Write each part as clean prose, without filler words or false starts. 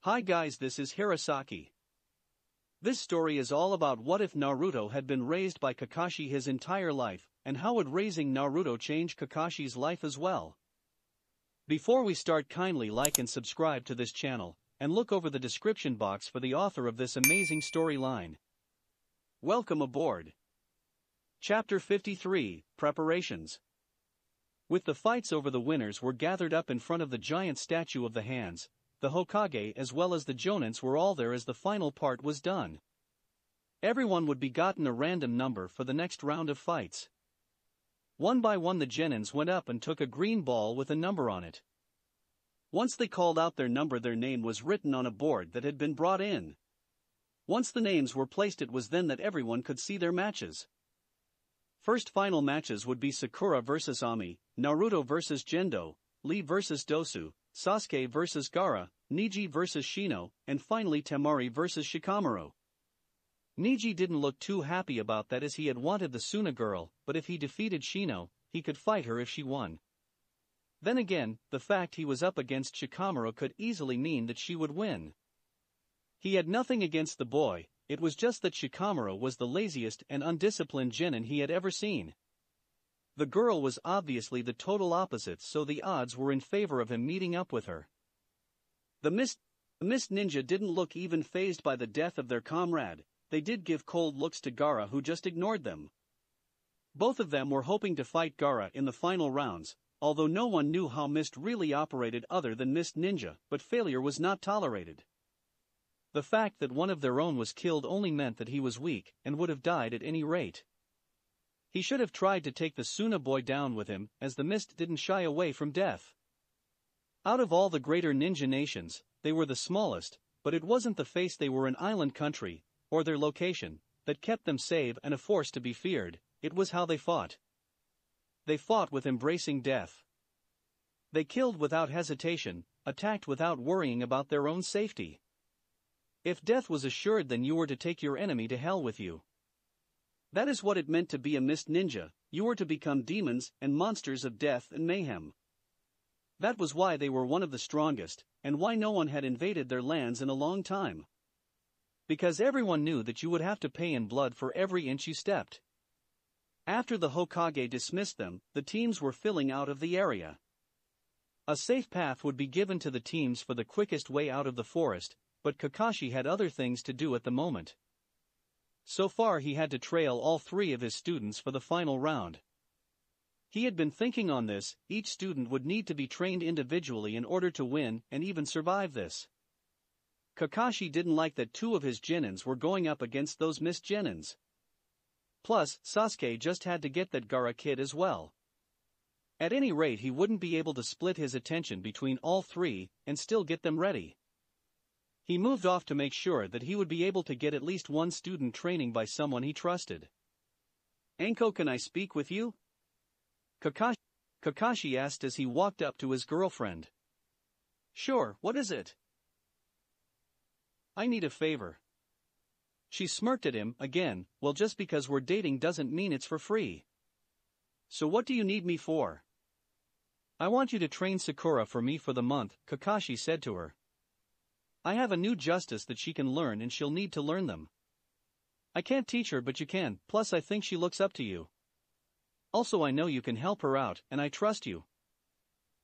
Hi guys, this is Hirosaki. This story is all about what if Naruto had been raised by Kakashi his entire life, and how would raising Naruto change Kakashi's life as well. Before we start, kindly like and subscribe to this channel, and look over the description box for the author of this amazing storyline. Welcome aboard. Chapter 53, Preparations. With the fights over the winners were gathered up in front of the giant statue of the Hands, the Hokage as well as the Jonins were all there as the final part was done. Everyone would be gotten a random number for the next round of fights. One by one the Genins went up and took a green ball with a number on it. Once they called out their number, their name was written on a board that had been brought in. Once the names were placed, it was then that everyone could see their matches. First final matches would be Sakura vs Ami, Naruto vs Gendo, Lee vs Dosu, Sasuke vs Gaara, Neji vs Shino, and finally Temari vs Shikamaru. Neji didn't look too happy about that, as he had wanted the Suna girl, but if he defeated Shino, he could fight her if she won. Then again, the fact he was up against Shikamaru could easily mean that she would win. He had nothing against the boy, it was just that Shikamaru was the laziest and undisciplined genin he had ever seen. The girl was obviously the total opposite, so the odds were in favor of him meeting up with her. The Mist Ninja didn't look even fazed by the death of their comrade. They did give cold looks to Gaara, who just ignored them. Both of them were hoping to fight Gaara in the final rounds, although no one knew how Mist really operated other than Mist Ninja, but failure was not tolerated. The fact that one of their own was killed only meant that he was weak and would have died at any rate. He should have tried to take the Suna boy down with him, as the Mist didn't shy away from death. Out of all the greater ninja nations, they were the smallest, but it wasn't the face they were an island country, or their location, that kept them safe and a force to be feared, it was how they fought. They fought with embracing death. They killed without hesitation, attacked without worrying about their own safety. If death was assured, then you were to take your enemy to hell with you. That is what it meant to be a Mist Ninja. You were to become demons and monsters of death and mayhem. That was why they were one of the strongest, and why no one had invaded their lands in a long time. Because everyone knew that you would have to pay in blood for every inch you stepped. After the Hokage dismissed them, the teams were filling out of the area. A safe path would be given to the teams for the quickest way out of the forest, but Kakashi had other things to do at the moment. So far he had to trail all three of his students for the final round. He had been thinking on this. Each student would need to be trained individually in order to win and even survive this. Kakashi didn't like that two of his genins were going up against those Mist genins. Plus, Sasuke just had to get that Gaara kid as well. At any rate, he wouldn't be able to split his attention between all three and still get them ready. He moved off to make sure that he would be able to get at least one student training by someone he trusted. "Anko, can I speak with you?" Kakashi asked as he walked up to his girlfriend. "Sure, what is it?" "I need a favor." She smirked at him again. "Well, just because we're dating doesn't mean it's for free. So what do you need me for?" "I want you to train Sakura for me for the month," Kakashi said to her. "I have a new justice that she can learn, and she'll need to learn them. I can't teach her, but you can, plus I think she looks up to you. Also, I know you can help her out, and I trust you."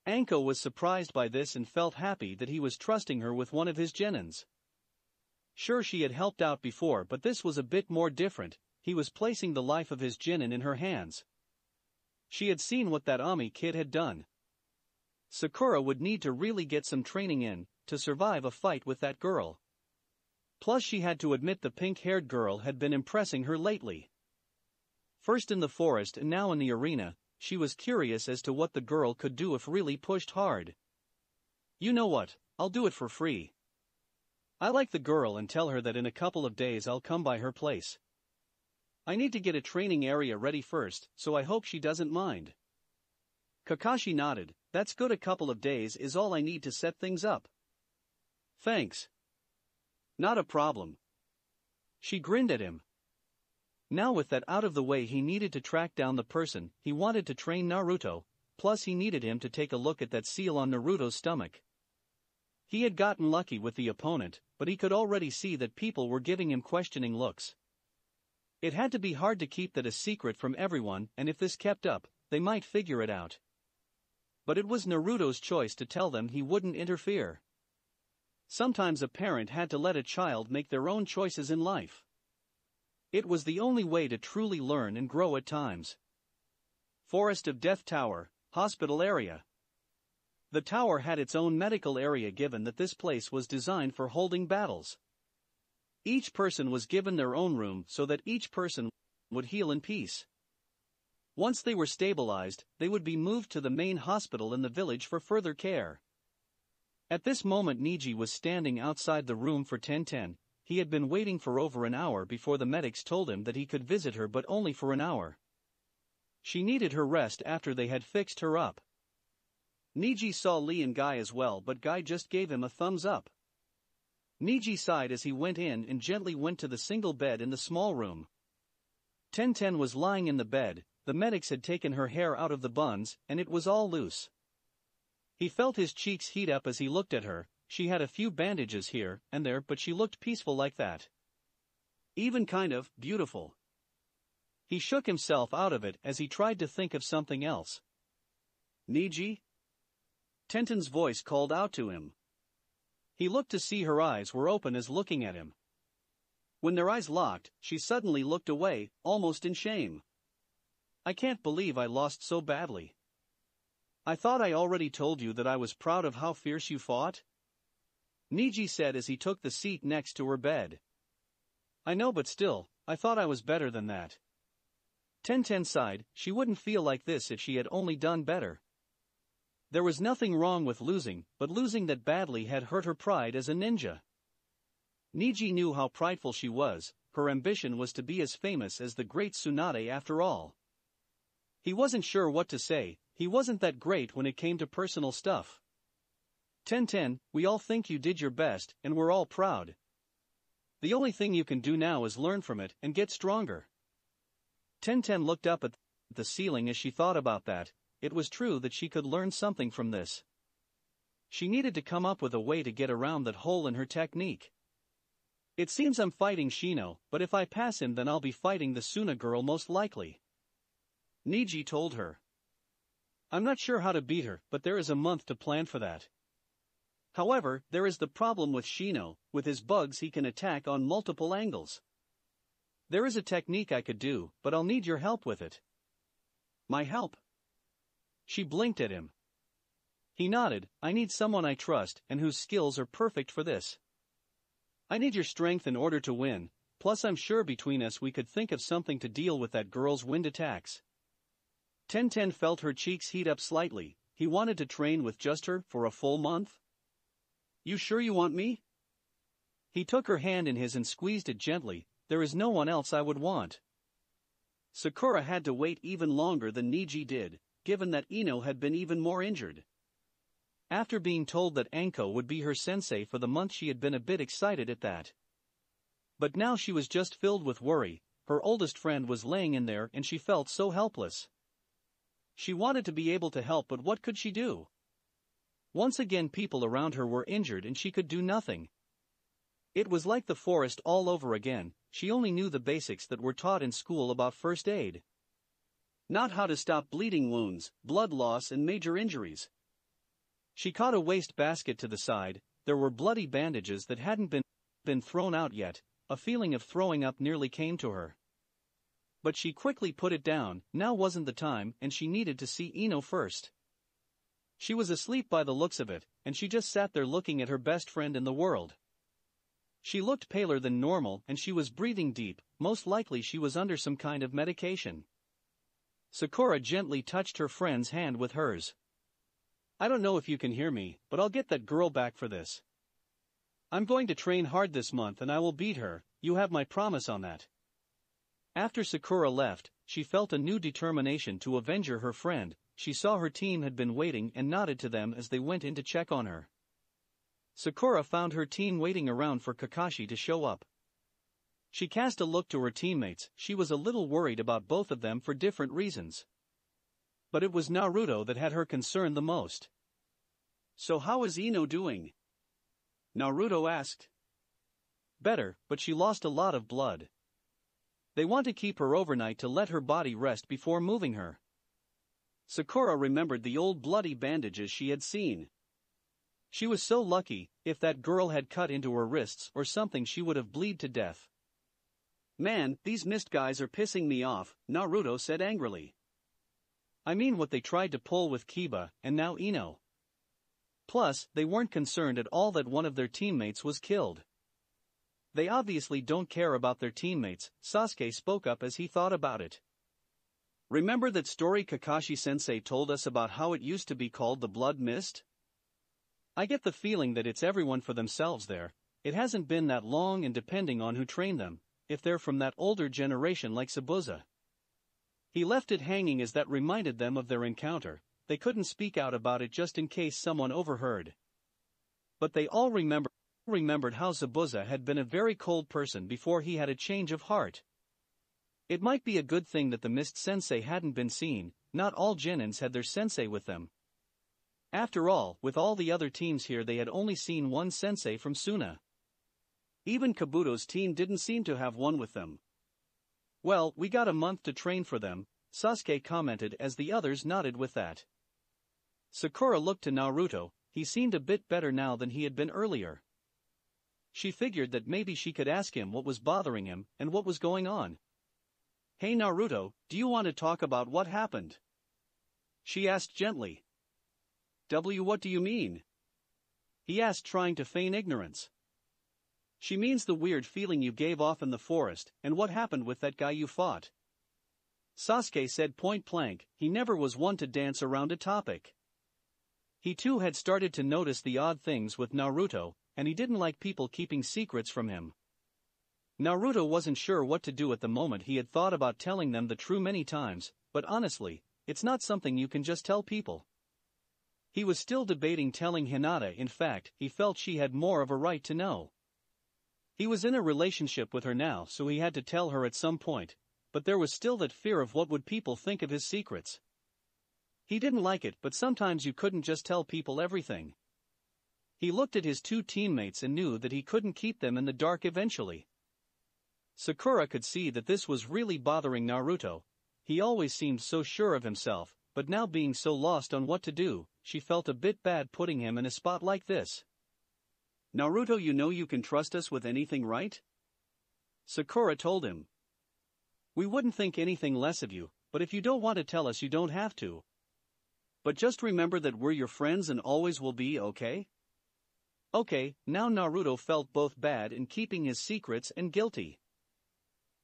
Anko was surprised by this and felt happy that he was trusting her with one of his genins. Sure, she had helped out before, but this was a bit more different. He was placing the life of his genin in her hands. She had seen what that Ami kid had done. Sakura would need to really get some training in to survive a fight with that girl. Plus, she had to admit the pink-haired girl had been impressing her lately. First in the forest and now in the arena, she was curious as to what the girl could do if really pushed hard. "You know what, I'll do it for free. I like the girl, and tell her that in a couple of days I'll come by her place. I need to get a training area ready first, so I hope she doesn't mind." Kakashi nodded. "That's good, a couple of days is all I need to set things up." "Thanks." "Not a problem." She grinned at him. Now with that out of the way, he needed to track down the person he wanted to train Naruto, plus he needed him to take a look at that seal on Naruto's stomach. He had gotten lucky with the opponent, but he could already see that people were giving him questioning looks. It had to be hard to keep that a secret from everyone, and if this kept up, they might figure it out. But it was Naruto's choice to tell them he wouldn't interfere. Sometimes a parent had to let a child make their own choices in life. It was the only way to truly learn and grow at times. Forest of Death Tower, Hospital Area. The tower had its own medical area given that this place was designed for holding battles. Each person was given their own room so that each person would heal in peace. Once they were stabilized, they would be moved to the main hospital in the village for further care. At this moment Neji was standing outside the room for Tenten. He had been waiting for over an hour before the medics told him that he could visit her, but only for an hour. She needed her rest after they had fixed her up. Neji saw Lee and Guy as well, but Guy just gave him a thumbs up. Neji sighed as he went in and gently went to the single bed in the small room. Tenten was lying in the bed. The medics had taken her hair out of the buns, and it was all loose. He felt his cheeks heat up as he looked at her. She had a few bandages here and there, but she looked peaceful like that. Even kind of beautiful. He shook himself out of it as he tried to think of something else. Neji? Tenten's voice called out to him. He looked to see her eyes were open as looking at him. When their eyes locked, she suddenly looked away, almost in shame. I can't believe I lost so badly. I thought I already told you that I was proud of how fierce you fought? Neji said as he took the seat next to her bed. I know, but still, I thought I was better than that. Tenten sighed. She wouldn't feel like this if she had only done better. There was nothing wrong with losing, but losing that badly had hurt her pride as a ninja. Neji knew how prideful she was. Her ambition was to be as famous as the great Tsunade after all. He wasn't sure what to say. He wasn't that great when it came to personal stuff. Tenten, we all think you did your best, and we're all proud. The only thing you can do now is learn from it and get stronger. Tenten looked up at the ceiling as she thought about that. It was true that she could learn something from this. She needed to come up with a way to get around that hole in her technique. It seems I'm fighting Shino, but if I pass him then I'll be fighting the Suna girl most likely. Neji told her. I'm not sure how to beat her, but there is a month to plan for that. However, there is the problem with Shino. With his bugs he can attack on multiple angles. There is a technique I could do, but I'll need your help with it. My help? She blinked at him. He nodded. I need someone I trust and whose skills are perfect for this. I need your strength in order to win, plus I'm sure between us we could think of something to deal with that girl's wind attacks. Tenten felt her cheeks heat up slightly. He wanted to train with just her for a full month? You sure you want me? He took her hand in his and squeezed it gently. There is no one else I would want. Sakura had to wait even longer than Neji did, given that Ino had been even more injured. After being told that Anko would be her sensei for the month, she had been a bit excited at that. But now she was just filled with worry. Her oldest friend was laying in there and she felt so helpless. She wanted to be able to help, but what could she do? Once again people around her were injured and she could do nothing. It was like the forest all over again. She only knew the basics that were taught in school about first aid. Not how to stop bleeding wounds, blood loss and major injuries. She caught a waste basket to the side. There were bloody bandages that hadn't been thrown out yet. A feeling of throwing up nearly came to her. But she quickly put it down. Now wasn't the time, and she needed to see Ino first. She was asleep by the looks of it, and she just sat there looking at her best friend in the world. She looked paler than normal and she was breathing deep. Most likely she was under some kind of medication. Sakura gently touched her friend's hand with hers. I don't know if you can hear me, but I'll get that girl back for this. I'm going to train hard this month and I will beat her. You have my promise on that. After Sakura left, she felt a new determination to avenge her friend. She saw her team had been waiting and nodded to them as they went in to check on her. Sakura found her team waiting around for Kakashi to show up. She cast a look to her teammates. She was a little worried about both of them for different reasons. But it was Naruto that had her concerned the most. So how is Ino doing? Naruto asked. Better, but she lost a lot of blood. They want to keep her overnight to let her body rest before moving her. Sakura remembered the old bloody bandages she had seen. She was so lucky, if that girl had cut into her wrists or something she would have bled to death. Man, these mist guys are pissing me off, Naruto said angrily. I mean what they tried to pull with Kiba and now Ino. Plus, they weren't concerned at all that one of their teammates was killed. They obviously don't care about their teammates, Sasuke spoke up as he thought about it. Remember that story Kakashi-sensei told us about how it used to be called the Blood Mist? I get the feeling that it's everyone for themselves there. It hasn't been that long, and depending on who trained them, if they're from that older generation like Zabuza. He left it hanging as that reminded them of their encounter. They couldn't speak out about it just in case someone overheard. But they all remembered how Zabuza had been a very cold person before he had a change of heart. It might be a good thing that the Mist Sensei hadn't been seen. Not all Genins had their sensei with them. After all, with all the other teams here they had only seen one sensei from Suna. Even Kabuto's team didn't seem to have one with them. Well, we got a month to train for them, Sasuke commented as the others nodded with that. Sakura looked to Naruto. He seemed a bit better now than he had been earlier. She figured that maybe she could ask him what was bothering him and what was going on. Hey Naruto, do you want to talk about what happened? She asked gently. What do you mean? He asked, trying to feign ignorance. She means the weird feeling you gave off in the forest, and what happened with that guy you fought. Sasuke said point blank. He never was one to dance around a topic. He too had started to notice the odd things with Naruto, and he didn't like people keeping secrets from him. Naruto wasn't sure what to do at the moment. He had thought about telling them the truth many times, but honestly, it's not something you can just tell people. He was still debating telling Hinata. In fact, he felt she had more of a right to know. He was in a relationship with her now, so he had to tell her at some point, but there was still that fear of what would people think of his secrets. He didn't like it, but sometimes you couldn't just tell people everything. He looked at his two teammates and knew that he couldn't keep them in the dark eventually. Sakura could see that this was really bothering Naruto. He always seemed so sure of himself, but now being so lost on what to do, she felt a bit bad putting him in a spot like this. Naruto, you know you can trust us with anything, right? Sakura told him. We wouldn't think anything less of you, but if you don't want to tell us you don't have to. But just remember that we're your friends and always will be, okay? Okay, now Naruto felt both bad in keeping his secrets and guilty.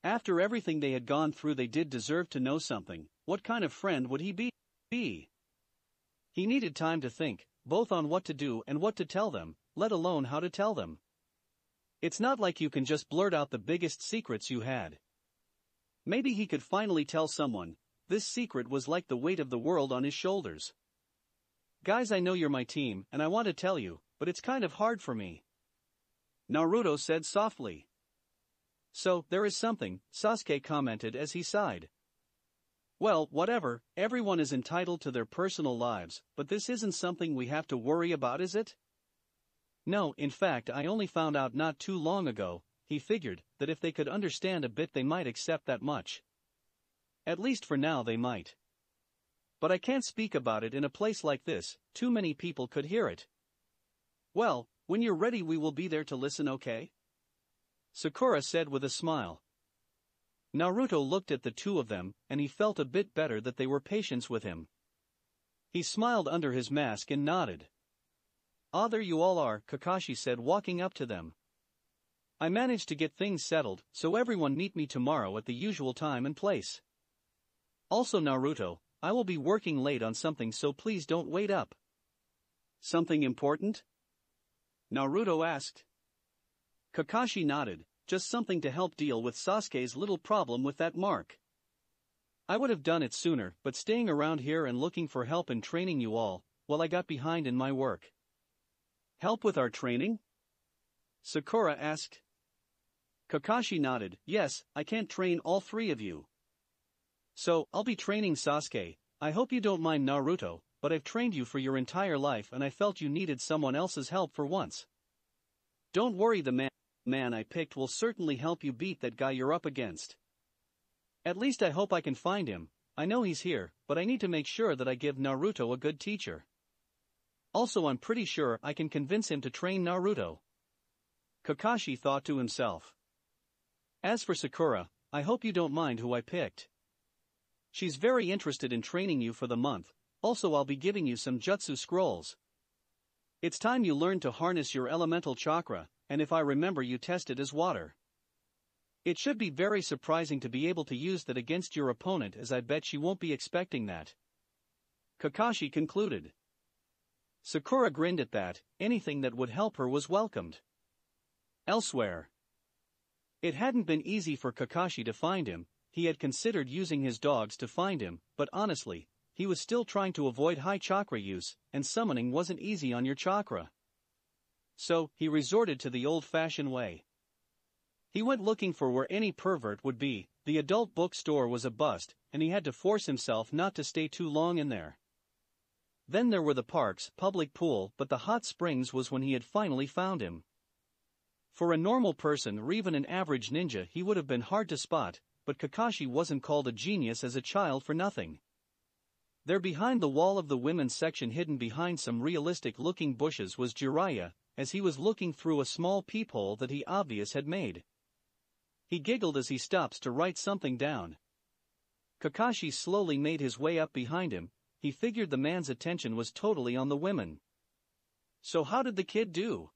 After everything they had gone through, they did deserve to know something. What kind of friend would he be? He needed time to think, both on what to do and what to tell them, let alone how to tell them. It's not like you can just blurt out the biggest secrets you had. Maybe he could finally tell someone. This secret was like the weight of the world on his shoulders. Guys, I know you're my team, and I want to tell you, but it's kind of hard for me. Naruto said softly. So, there is something, Sasuke commented as he sighed. Well, whatever, everyone is entitled to their personal lives, but this isn't something we have to worry about, is it? No, in fact I only found out not too long ago. He figured that if they could understand a bit they might accept that much. At least for now they might. But I can't speak about it in a place like this, too many people could hear it. Well, when you're ready we will be there to listen, okay? Sakura said with a smile. Naruto looked at the two of them, and he felt a bit better that they were patient with him. He smiled under his mask and nodded. Ah, there you all are, Kakashi said, walking up to them. I managed to get things settled, so everyone meet me tomorrow at the usual time and place. Also Naruto, I will be working late on something, so please don't wait up. Something important? Naruto asked. Kakashi nodded. Just something to help deal with Sasuke's little problem with that mark. I would have done it sooner, but staying around here and looking for help in training you all, well, I got behind in my work. Help with our training? Sakura asked. Kakashi nodded. Yes, I can't train all three of you. So, I'll be training Sasuke. I hope you don't mind, Naruto, but I've trained you for your entire life and I felt you needed someone else's help for once. Don't worry, the man I picked will certainly help you beat that guy you're up against. At least I hope I can find him. I know he's here, but I need to make sure that I give Naruto a good teacher. Also, I'm pretty sure I can convince him to train Naruto. Kakashi thought to himself. As for Sakura, I hope you don't mind who I picked. She's very interested in training you for the month. Also, I'll be giving you some jutsu scrolls. It's time you learned to harness your elemental chakra, and if I remember, you test it as water. It should be very surprising to be able to use that against your opponent, as I bet she won't be expecting that. Kakashi concluded. Sakura grinned at that. Anything that would help her was welcomed. Elsewhere. It hadn't been easy for Kakashi to find him. He had considered using his dogs to find him, but honestly, he was still trying to avoid high chakra use, and summoning wasn't easy on your chakra. So, he resorted to the old-fashioned way. He went looking for where any pervert would be. The adult bookstore was a bust, and he had to force himself not to stay too long in there. Then there were the parks, public pool, but the hot springs was when he had finally found him. For a normal person or even an average ninja, he would have been hard to spot, but Kakashi wasn't called a genius as a child for nothing. There behind the wall of the women's section, hidden behind some realistic-looking bushes, was Jiraiya, as he was looking through a small peephole that he obviously had made. He giggled as he stopped to write something down. Kakashi slowly made his way up behind him. He figured the man's attention was totally on the women. So how did the kid do?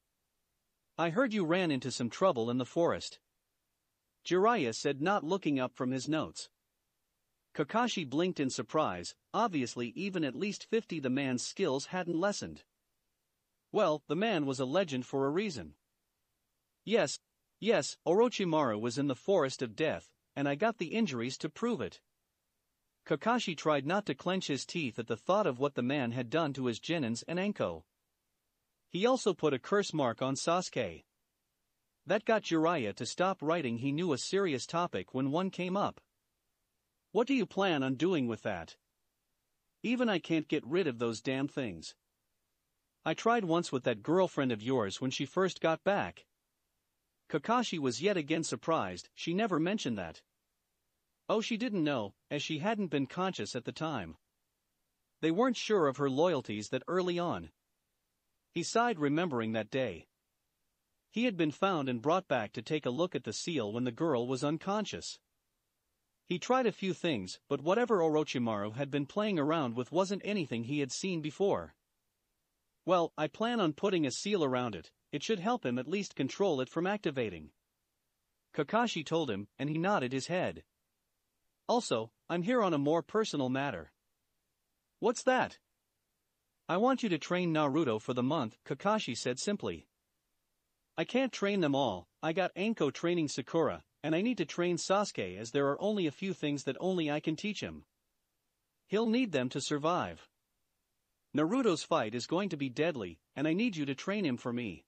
I heard you ran into some trouble in the forest. Jiraiya said, not looking up from his notes. Kakashi blinked in surprise. Obviously, even at least 50 the man's skills hadn't lessened. Well, the man was a legend for a reason. Yes, Orochimaru was in the Forest of Death, and I got the injuries to prove it. Kakashi tried not to clench his teeth at the thought of what the man had done to his Genins and Anko. He also put a curse mark on Sasuke. That got Jiraiya to stop writing. He knew a serious topic when one came up. What do you plan on doing with that? Even I can't get rid of those damn things. I tried once with that girlfriend of yours when she first got back. Kakashi was yet again surprised. She never mentioned that. Oh, she didn't know, as she hadn't been conscious at the time. They weren't sure of her loyalties that early on. He sighed, remembering that day. He had been found and brought back to take a look at the seal when the girl was unconscious. He tried a few things, but whatever Orochimaru had been playing around with wasn't anything he had seen before. Well, I plan on putting a seal around it. It should help him at least control it from activating. Kakashi told him, and he nodded his head. Also, I'm here on a more personal matter. What's that? I want you to train Naruto for the month, Kakashi said simply. I can't train them all. I got Anko training Sakura, and I need to train Sasuke, as there are only a few things that only I can teach him. He'll need them to survive. Naruto's fight is going to be deadly, and I need you to train him for me.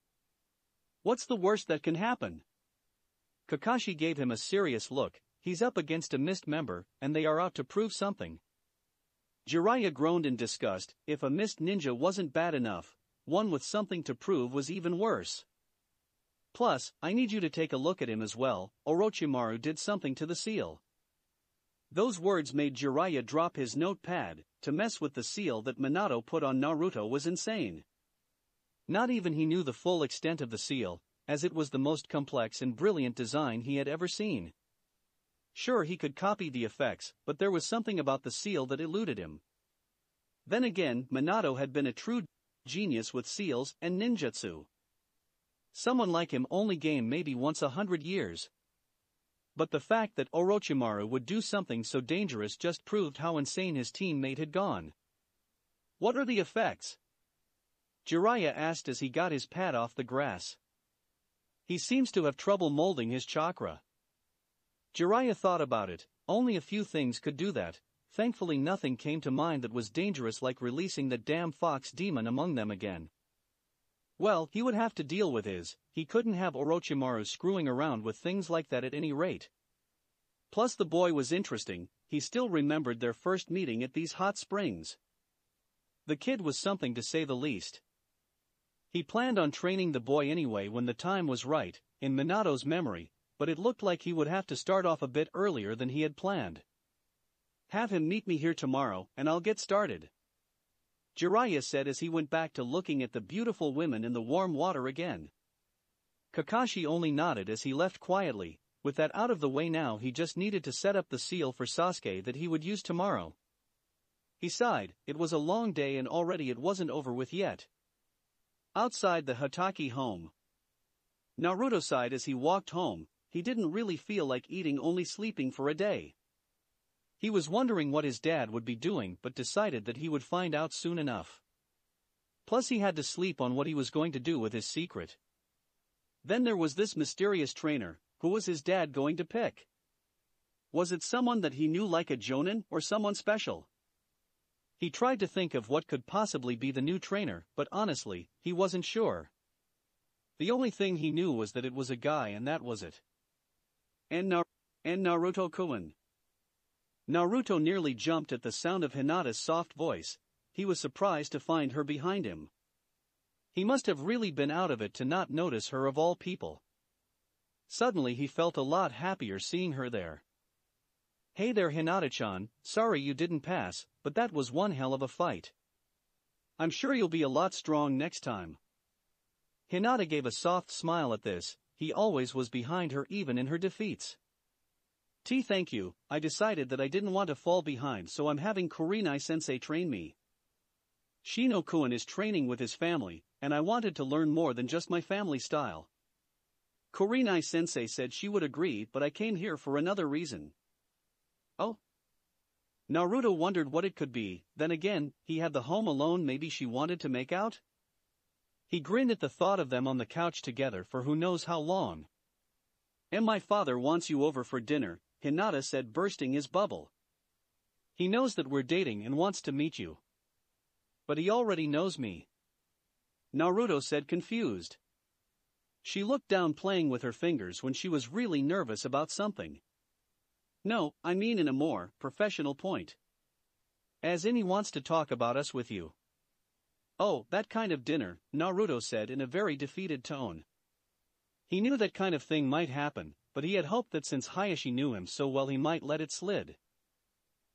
What's the worst that can happen? Kakashi gave him a serious look. He's up against a Mist member, and they are out to prove something. Jiraiya groaned in disgust. If a Mist ninja wasn't bad enough, one with something to prove was even worse. Plus, I need you to take a look at him as well. Orochimaru did something to the seal. Those words made Jiraiya drop his notepad. To mess with the seal that Minato put on Naruto was insane. Not even he knew the full extent of the seal, as it was the most complex and brilliant design he had ever seen. Sure, he could copy the effects, but there was something about the seal that eluded him. Then again, Minato had been a true genius with seals and ninjutsu. Someone like him only game maybe once 100 years. But the fact that Orochimaru would do something so dangerous just proved how insane his teammate had gone. What are the effects? Jiraiya asked as he got his pad off the grass. He seems to have trouble molding his chakra. Jiraiya thought about it. Only a few things could do that. Thankfully nothing came to mind that was dangerous, like releasing the damn fox demon among them again. Well, he would have to deal with his. He couldn't have Orochimaru screwing around with things like that at any rate. Plus the boy was interesting. He still remembered their first meeting at these hot springs. The kid was something to say the least. He planned on training the boy anyway when the time was right, in Minato's memory, but it looked like he would have to start off a bit earlier than he had planned. "Have him meet me here tomorrow, and I'll get started," Jiraiya said as he went back to looking at the beautiful women in the warm water again. Kakashi only nodded as he left quietly. With that out of the way now, he just needed to set up the seal for Sasuke that he would use tomorrow. He sighed. It was a long day and already it wasn't over with yet. Outside the Hatake home, Naruto sighed as he walked home. He didn't really feel like eating, only sleeping for a day. He was wondering what his dad would be doing but decided that he would find out soon enough. Plus he had to sleep on what he was going to do with his secret. Then there was this mysterious trainer. Who was his dad going to pick? Was it someone that he knew like a Jonin or someone special? He tried to think of what could possibly be the new trainer, but honestly, he wasn't sure. The only thing he knew was that it was a guy and that was it. And Naruto-kun. Naruto nearly jumped at the sound of Hinata's soft voice. He was surprised to find her behind him. He must have really been out of it to not notice her of all people. Suddenly he felt a lot happier seeing her there. "Hey there Hinata-chan, sorry you didn't pass, but that was one hell of a fight. I'm sure you'll be a lot strong next time." Hinata gave a soft smile at this. He always was behind her even in her defeats. Thank you, I decided that I didn't want to fall behind, so I'm having Kurenai-sensei train me. Shino-kun is training with his family, and I wanted to learn more than just my family style. Kurenai-sensei said she would agree, but I came here for another reason. Oh? Naruto wondered what it could be. Then again, he had the home alone. Maybe she wanted to make out? He grinned at the thought of them on the couch together for who knows how long. "And my father wants you over for dinner," Hinata said, bursting his bubble. "He knows that we're dating and wants to meet you." "But he already knows me," Naruto said, confused. She looked down playing with her fingers when she was really nervous about something. "No, I mean in a more professional point. As in he wants to talk about us with you." "Oh, that kind of dinner," Naruto said in a very defeated tone. He knew that kind of thing might happen, but he had hoped that since Hayashi knew him so well he might let it slide.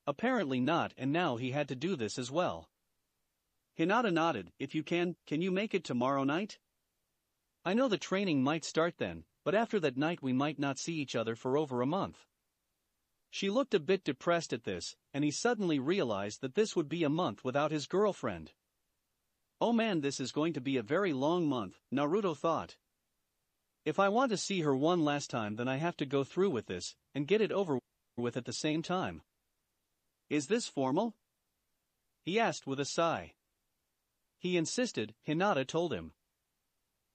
Apparently not, and now he had to do this as well. Hinata nodded. "If you can you make it tomorrow night? I know the training might start then, but after that night we might not see each other for over a month." She looked a bit depressed at this, and he suddenly realized that this would be a month without his girlfriend. Oh man, this is going to be a very long month, Naruto thought. If I want to see her one last time, then I have to go through with this, and get it over with at the same time. "Is this formal?" he asked with a sigh. He insisted, Hinata told him.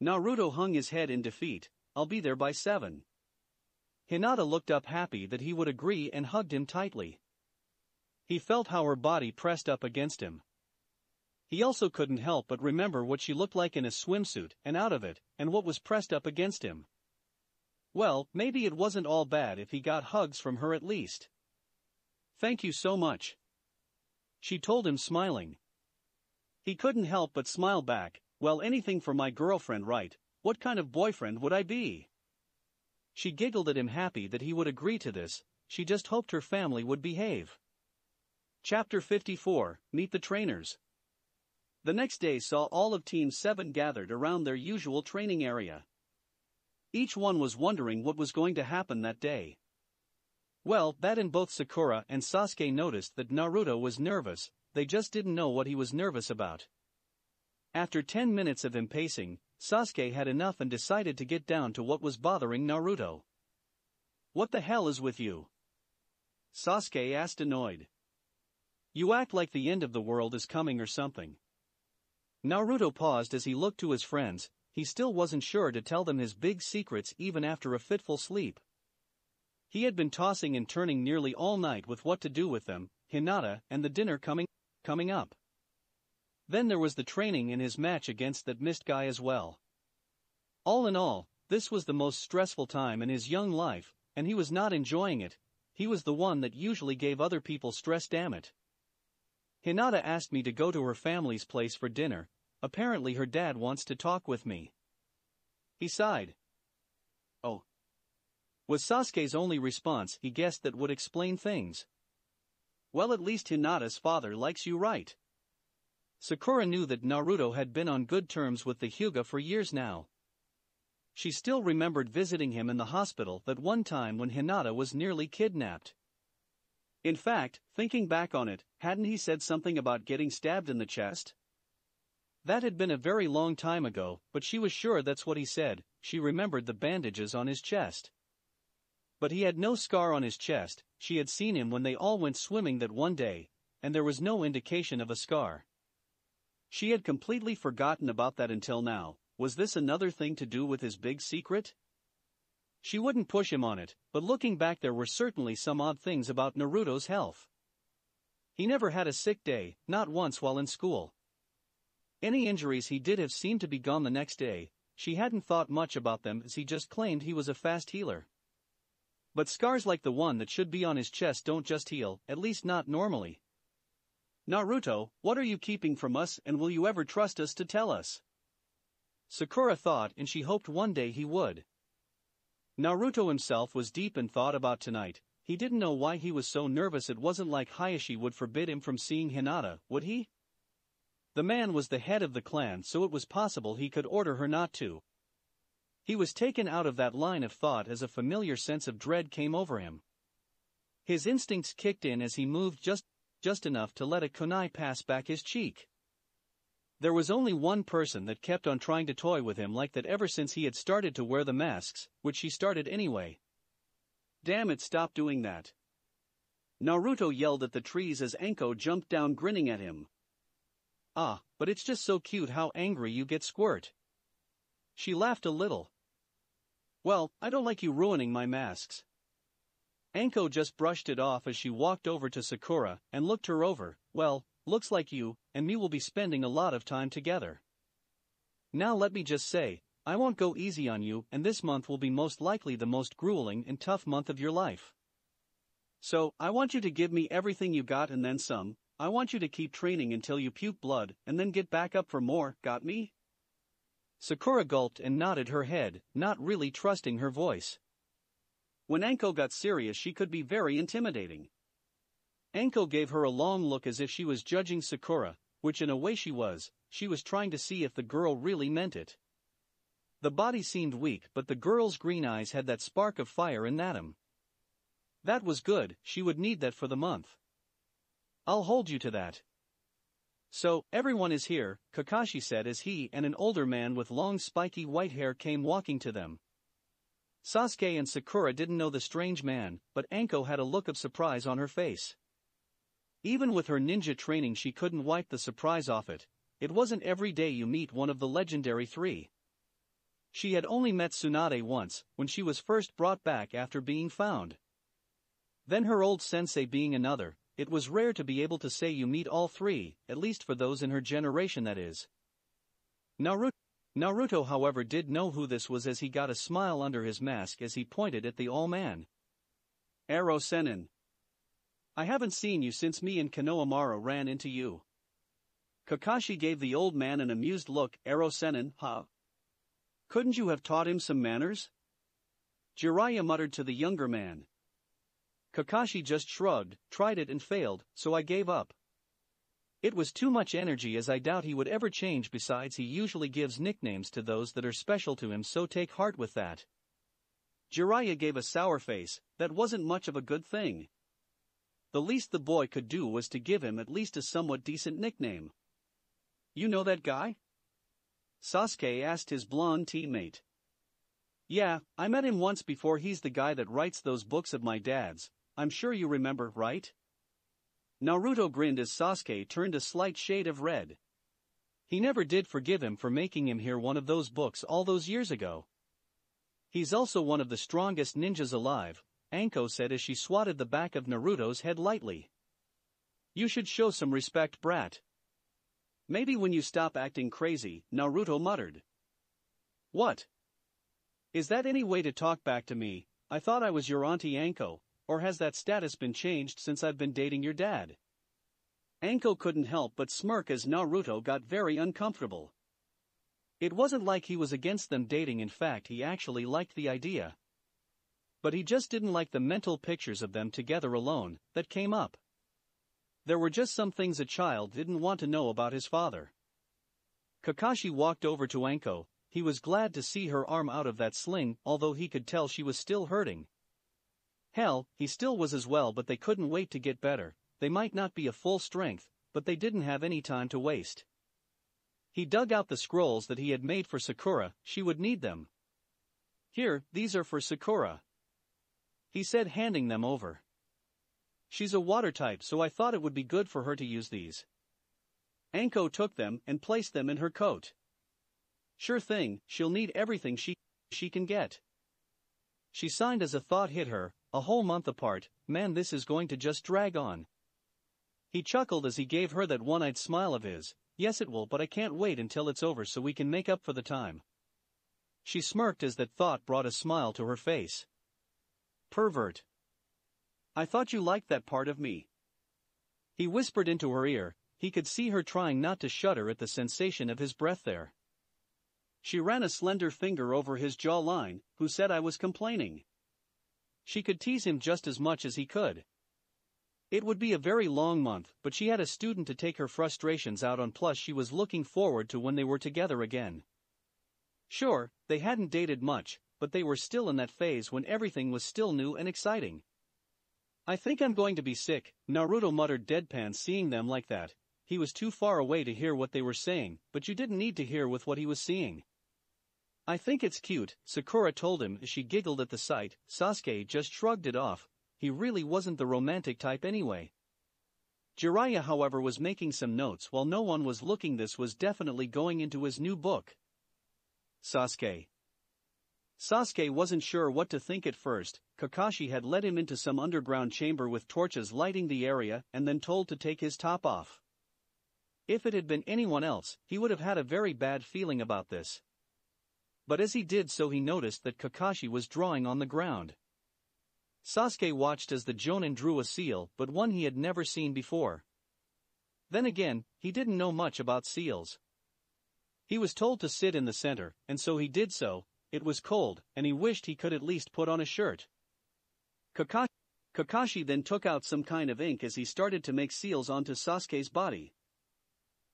Naruto hung his head in defeat. "I'll be there by 7. Hinata looked up happy that he would agree and hugged him tightly. He felt how her body pressed up against him. He also couldn't help but remember what she looked like in a swimsuit and out of it, and what was pressed up against him. Well, maybe it wasn't all bad if he got hugs from her at least. "Thank you so much," she told him, smiling. He couldn't help but smile back. "Well, anything for my girlfriend, right? What kind of boyfriend would I be?" She giggled at him, happy that he would agree to this. She just hoped her family would behave. Chapter 54, Meet the Trainers. The next day saw all of Team 7 gathered around their usual training area. Each one was wondering what was going to happen that day. Well, that and both Sakura and Sasuke noticed that Naruto was nervous. They just didn't know what he was nervous about. After 10 minutes of him pacing, Sasuke had enough and decided to get down to what was bothering Naruto. "What the hell is with you?" Sasuke asked, annoyed. "You act like the end of the world is coming or something." Naruto paused as he looked to his friends. He still wasn't sure to tell them his big secrets even after a fitful sleep. He had been tossing and turning nearly all night with what to do with them, Hinata, and the dinner coming up. Then there was the training and his match against that mist guy as well. All in all, this was the most stressful time in his young life, and he was not enjoying it. He was the one that usually gave other people stress, damn it. Hinata asked me to go to her family's place for dinner. apparently her dad wants to talk with me. He sighed. Oh. Was Sasuke's only response he guessed that would explain things. Well, at least Hinata's father likes you, right? Sakura knew that Naruto had been on good terms with the Hyuga for years now. She still remembered visiting him in the hospital that one time when Hinata was nearly kidnapped. In fact, thinking back on it, hadn't he said something about getting stabbed in the chest? That had been a very long time ago, but she was sure that's what he said. She remembered the bandages on his chest. But he had no scar on his chest. She had seen him when they all went swimming that one day, and there was no indication of a scar. She had completely forgotten about that until now. Was this another thing to do with his big secret? She wouldn't push him on it, but looking back there were certainly some odd things about Naruto's health. He never had a sick day, not once while in school. Any injuries he did have seemed to be gone the next day. She hadn't thought much about them as he just claimed he was a fast healer. But scars like the one that should be on his chest don't just heal, at least not normally. Naruto, what are you keeping from us, and will you ever trust us to tell us? Sakura thought, and she hoped one day he would. Naruto himself was deep in thought about tonight. He didn't know why he was so nervous. It wasn't like Hayashi would forbid him from seeing Hinata, would he? The man was the head of the clan, so it was possible he could order her not to. He was taken out of that line of thought as a familiar sense of dread came over him. His instincts kicked in as he moved just enough to let a kunai pass back his cheek. There was only one person that kept on trying to toy with him like that ever since he had started to wear the masks, which she started anyway. Damn it, stop doing that. Naruto yelled at the trees as Anko jumped down grinning at him. Ah, but it's just so cute how angry you get, Squirt. She laughed a little. Well, I don't like you ruining my masks. Anko just brushed it off as she walked over to Sakura and looked her over. Well, looks like you and me will be spending a lot of time together. Now let me just say, I won't go easy on you, and this month will be most likely the most grueling and tough month of your life. So, I want you to give me everything you got and then some. I want you to keep training until you puke blood and then get back up for more, got me? Sakura gulped and nodded her head, not really trusting her voice. When Anko got serious, she could be very intimidating. Anko gave her a long look as if she was judging Sakura, which in a way she was trying to see if the girl really meant it. The body seemed weak, but the girl's green eyes had that spark of fire in them. That was good, she would need that for the month. I'll hold you to that. So, everyone is here, Kakashi said as he and an older man with long spiky white hair came walking to them. Sasuke and Sakura didn't know the strange man, but Anko had a look of surprise on her face. Even with her ninja training she couldn't wipe the surprise off it. It wasn't every day you meet one of the legendary three. She had only met Tsunade once, when she was first brought back after being found. Then her old sensei being another. It was rare to be able to say you meet all three, at least for those in her generation, that is. Naruto however did know who this was as he got a smile under his mask as he pointed at the all-man. Ero Sennin. I haven't seen you since me and Konohamaru ran into you. Kakashi gave the old man an amused look. Ero Sennin, huh? Couldn't you have taught him some manners? Jiraiya muttered to the younger man. Kakashi just shrugged, tried it and failed, so I gave up. It was too much energy as I doubt he would ever change, besides he usually gives nicknames to those that are special to him, so take heart with that. Jiraiya gave a sour face. That wasn't much of a good thing. The least the boy could do was to give him at least a somewhat decent nickname. You know that guy? Sasuke asked his blonde teammate. Yeah, I met him once before. He's the guy that writes those books of my dad's. I'm sure you remember, right? Naruto grinned as Sasuke turned a slight shade of red. He never did forgive him for making him hear one of those books all those years ago. He's also one of the strongest ninjas alive, Anko said as she swatted the back of Naruto's head lightly. You should show some respect, brat. Maybe when you stop acting crazy, Naruto muttered. What? Is that any way to talk back to me? I thought I was your auntie Anko. Or has that status been changed since I've been dating your dad? Anko couldn't help but smirk as Naruto got very uncomfortable. It wasn't like he was against them dating, in fact he actually liked the idea. But he just didn't like the mental pictures of them together alone that came up. There were just some things a child didn't want to know about his father. Kakashi walked over to Anko. He was glad to see her arm out of that sling, although he could tell she was still hurting. Hell, he still was as well, but they couldn't wait to get better. They might not be a full strength, but they didn't have any time to waste. He dug out the scrolls that he had made for Sakura. She would need them. Here, these are for Sakura, he said, handing them over. She's a water type, so I thought it would be good for her to use these. Anko took them and placed them in her coat. Sure thing, she'll need everything she can get. She signed as a thought hit her. A whole month apart, man, this is going to just drag on. He chuckled as he gave her that one-eyed smile of his. Yes, it will, but I can't wait until it's over so we can make up for the time. She smirked as that thought brought a smile to her face. Pervert. I thought you liked that part of me. He whispered into her ear. He could see her trying not to shudder at the sensation of his breath there. She ran a slender finger over his jawline. Who said I was complaining? She could tease him just as much as he could. It would be a very long month, but she had a student to take her frustrations out on, plus she was looking forward to when they were together again. Sure, they hadn't dated much, but they were still in that phase when everything was still new and exciting. I think I'm going to be sick, Naruto muttered deadpan, seeing them like that. He was too far away to hear what they were saying, but you didn't need to hear with what he was seeing. I think it's cute, Sakura told him as she giggled at the sight. Sasuke just shrugged it off. He really wasn't the romantic type anyway. Jiraiya, however, was making some notes while no one was looking. This was definitely going into his new book. Sasuke wasn't sure what to think at first. Kakashi had led him into some underground chamber with torches lighting the area and then told to take his top off. If it had been anyone else, he would have had a very bad feeling about this. But as he did so, he noticed that Kakashi was drawing on the ground. Sasuke watched as the Jonin drew a seal, but one he had never seen before. Then again, he didn't know much about seals. He was told to sit in the center, and so he did so. It was cold, and he wished he could at least put on a shirt. Kakashi then took out some kind of ink as he started to make seals onto Sasuke's body.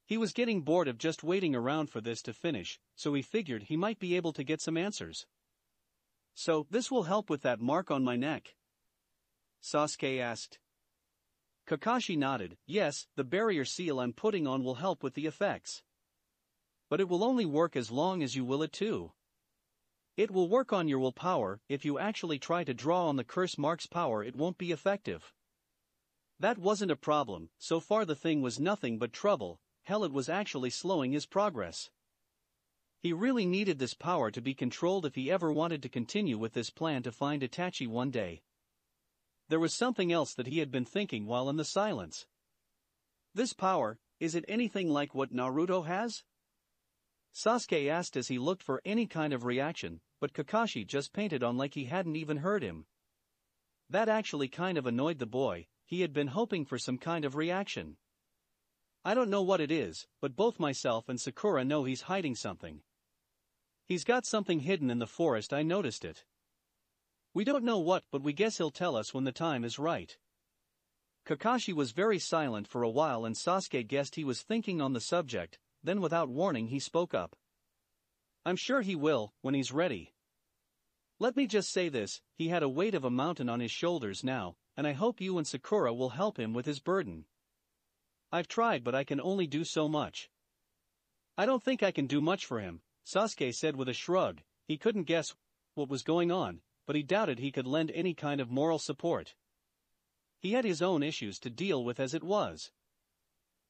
He was getting bored of just waiting around for this to finish, so he figured he might be able to get some answers. So, this will help with that mark on my neck? Sasuke asked. Kakashi nodded. Yes, the barrier seal I'm putting on will help with the effects. But it will only work as long as you will it too. It will work on your willpower. If you actually try to draw on the curse mark's power, it won't be effective. That wasn't a problem. So far the thing was nothing but trouble. Hell, it was actually slowing his progress. He really needed this power to be controlled if he ever wanted to continue with this plan to find Itachi one day. There was something else that he had been thinking while in the silence. This power, is it anything like what Naruto has? Sasuke asked as he looked for any kind of reaction, but Kakashi just painted on like he hadn't even heard him. That actually kind of annoyed the boy. He had been hoping for some kind of reaction. I don't know what it is, but both myself and Sakura know he's hiding something. He's got something hidden in the forest, I noticed it. We don't know what, but we guess he'll tell us when the time is right. Kakashi was very silent for a while and Sasuke guessed he was thinking on the subject, then without warning he spoke up. I'm sure he will, when he's ready. Let me just say this, he had a weight of a mountain on his shoulders now, and I hope you and Sakura will help him with his burden. I've tried, but I can only do so much. I don't think I can do much for him, Sasuke said with a shrug. He couldn't guess what was going on, but he doubted he could lend any kind of moral support. He had his own issues to deal with as it was.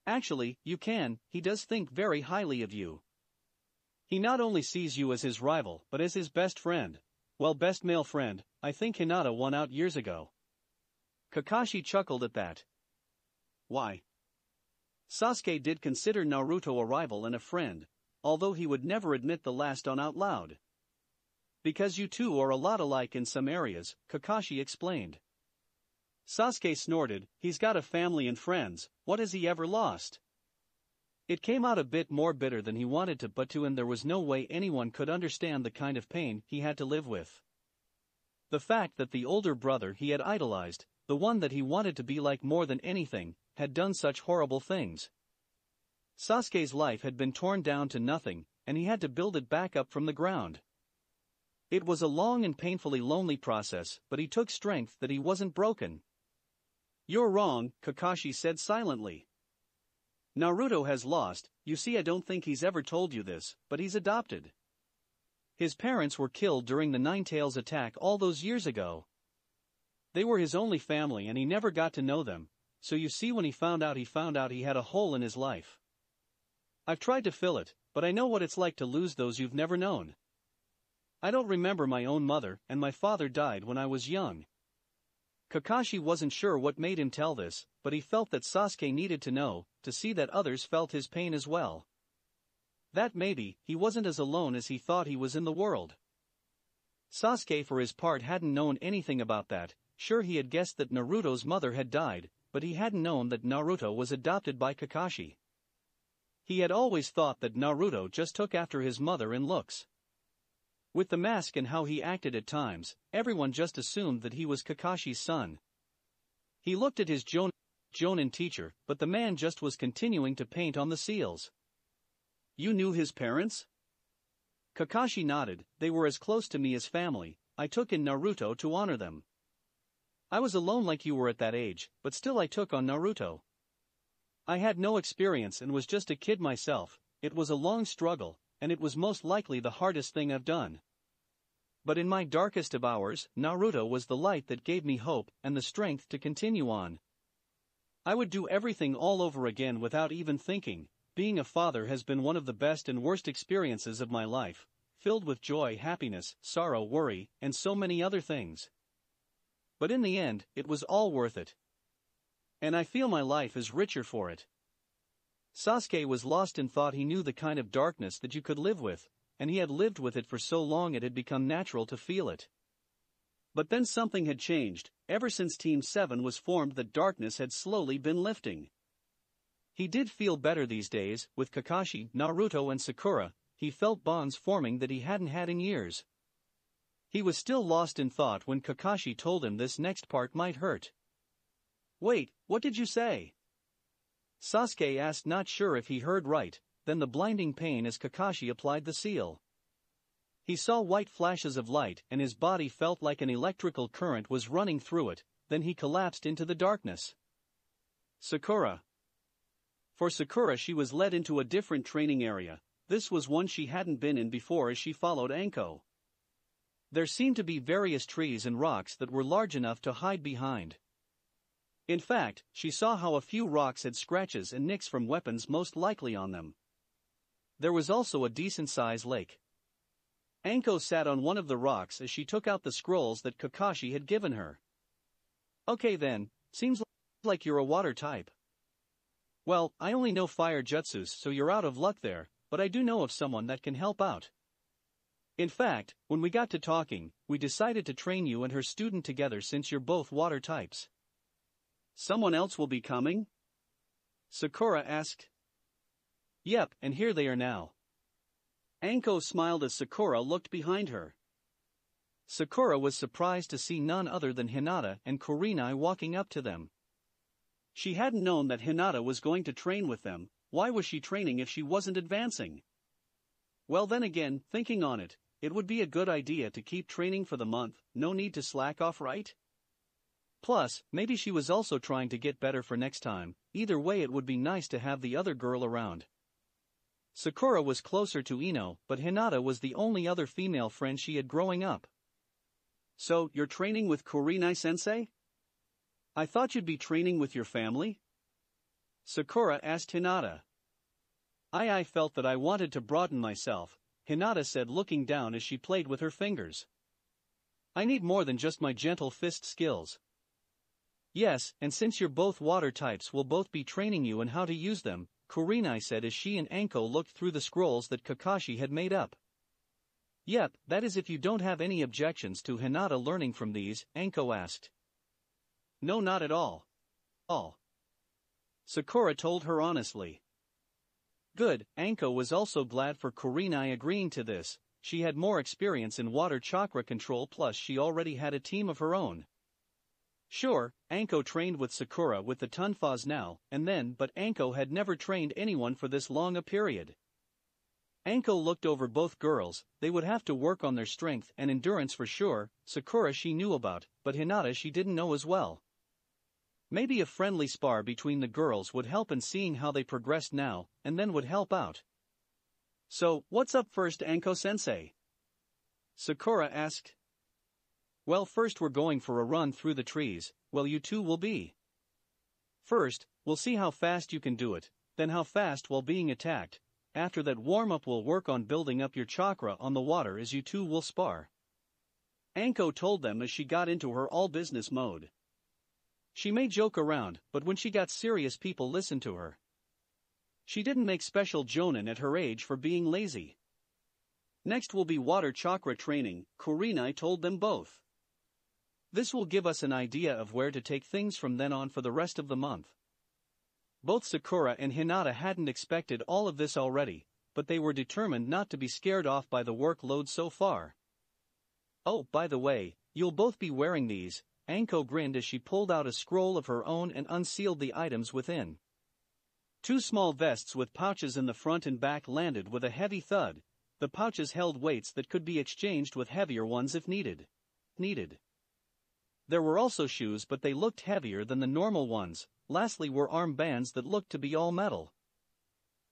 Actually, you can, he does think very highly of you. He not only sees you as his rival, but as his best friend. Well, best male friend. I think Hinata won out years ago. Kakashi chuckled at that. Why? Sasuke did consider Naruto a rival and a friend, although he would never admit the last on out loud. Because you two are a lot alike in some areas, Kakashi explained. Sasuke snorted. He's got a family and friends, what has he ever lost? It came out a bit more bitter than he wanted to, but to him there was no way anyone could understand the kind of pain he had to live with. The fact that the older brother he had idolized, the one that he wanted to be like more than anything, had done such horrible things. Sasuke's life had been torn down to nothing, and he had to build it back up from the ground. It was a long and painfully lonely process, but he took strength that he wasn't broken. "You're wrong," Kakashi said silently. "Naruto has lost. You see, I don't think he's ever told you this, but he's adopted. His parents were killed during the Nine-Tails attack all those years ago. They were his only family and he never got to know them, so you see when he found out he had a hole in his life. I've tried to fill it, but I know what it's like to lose those you've never known. I don't remember my own mother, and my father died when I was young." Kakashi wasn't sure what made him tell this, but he felt that Sasuke needed to know, to see that others felt his pain as well. That maybe he wasn't as alone as he thought he was in the world. Sasuke for his part hadn't known anything about that. Sure, he had guessed that Naruto's mother had died, but he hadn't known that Naruto was adopted by Kakashi. He had always thought that Naruto just took after his mother in looks. With the mask and how he acted at times, everyone just assumed that he was Kakashi's son. He looked at his Jonin teacher, but the man just was continuing to paint on the seals. "You knew his parents?" Kakashi nodded. "They were as close to me as family. I took in Naruto to honor them. I was alone like you were at that age, but still I took on Naruto. I had no experience and was just a kid myself. It was a long struggle, and it was most likely the hardest thing I've done. But in my darkest of hours, Naruto was the light that gave me hope and the strength to continue on. I would do everything all over again without even thinking. Being a father has been one of the best and worst experiences of my life, filled with joy, happiness, sorrow, worry, and so many other things. But in the end, it was all worth it. And I feel my life is richer for it." Sasuke was lost and thought he knew the kind of darkness that you could live with, and he had lived with it for so long it had become natural to feel it. But then something had changed. Ever since Team 7 was formed, the darkness had slowly been lifting. He did feel better these days. With Kakashi, Naruto and Sakura, he felt bonds forming that he hadn't had in years. He was still lost in thought when Kakashi told him this next part might hurt. "Wait, what did you say?" Sasuke asked, not sure if he heard right. Then the blinding pain as Kakashi applied the seal. He saw white flashes of light and his body felt like an electrical current was running through it. Then he collapsed into the darkness. Sakura. For Sakura, she was led into a different training area. This was one she hadn't been in before as she followed Anko. There seemed to be various trees and rocks that were large enough to hide behind. In fact, she saw how a few rocks had scratches and nicks from weapons most likely on them. There was also a decent-sized lake. Anko sat on one of the rocks as she took out the scrolls that Kakashi had given her. "Okay then, seems like you're a water type." "Well, I only know fire jutsus, so you're out of luck there, but I do know of someone that can help out. In fact, when we got to talking, we decided to train you and her student together since you're both water types." "Someone else will be coming?" Sakura asked. "Yep, and here they are now." Anko smiled as Sakura looked behind her. Sakura was surprised to see none other than Hinata and Kurenai walking up to them. She hadn't known that Hinata was going to train with them. Why was she training if she wasn't advancing? Well, then again, thinking on it, it would be a good idea to keep training for the month. No need to slack off, right? Plus, maybe she was also trying to get better for next time. Either way, it would be nice to have the other girl around. Sakura was closer to Ino, but Hinata was the only other female friend she had growing up. "So, you're training with Kurenai-sensei? I thought you'd be training with your family?" Sakura asked Hinata. I felt that I wanted to broaden myself," Hinata said, looking down as she played with her fingers. "I need more than just my gentle fist skills." "Yes, and since you're both water types, we'll both be training you in how to use them," Kurenai said as she and Anko looked through the scrolls that Kakashi had made up. "Yep, that is if you don't have any objections to Hinata learning from these," Anko asked. "No, not at all. Sakura told her honestly. Good, Anko was also glad for Kurenai agreeing to this. She had more experience in water chakra control, plus she already had a team of her own. Sure, Anko trained with Sakura with the Tonfas now and then, but Anko had never trained anyone for this long a period. Anko looked over both girls. They would have to work on their strength and endurance for sure. Sakura she knew about, but Hinata she didn't know as well. Maybe a friendly spar between the girls would help in seeing how they progressed now, and then would help out. So, what's up first, Anko-sensei? Sakura asked. Well, first we're going for a run through the trees. Well, you two will be. First, we'll see how fast you can do it, then how fast while being attacked. After that warm-up we'll work on building up your chakra on the water as you two will spar. Anko told them as she got into her all-business mode. She may joke around, but when she got serious people listened to her. She didn't make special jonin at her age for being lazy. Next will be water chakra training, Kurenai told them both. This will give us an idea of where to take things from then on for the rest of the month. Both Sakura and Hinata hadn't expected all of this already, but they were determined not to be scared off by the workload so far. Oh, by the way, you'll both be wearing these. Anko grinned as she pulled out a scroll of her own and unsealed the items within. Two small vests with pouches in the front and back landed with a heavy thud. The pouches held weights that could be exchanged with heavier ones if needed. There were also shoes, but they looked heavier than the normal ones. Lastly were armbands that looked to be all metal.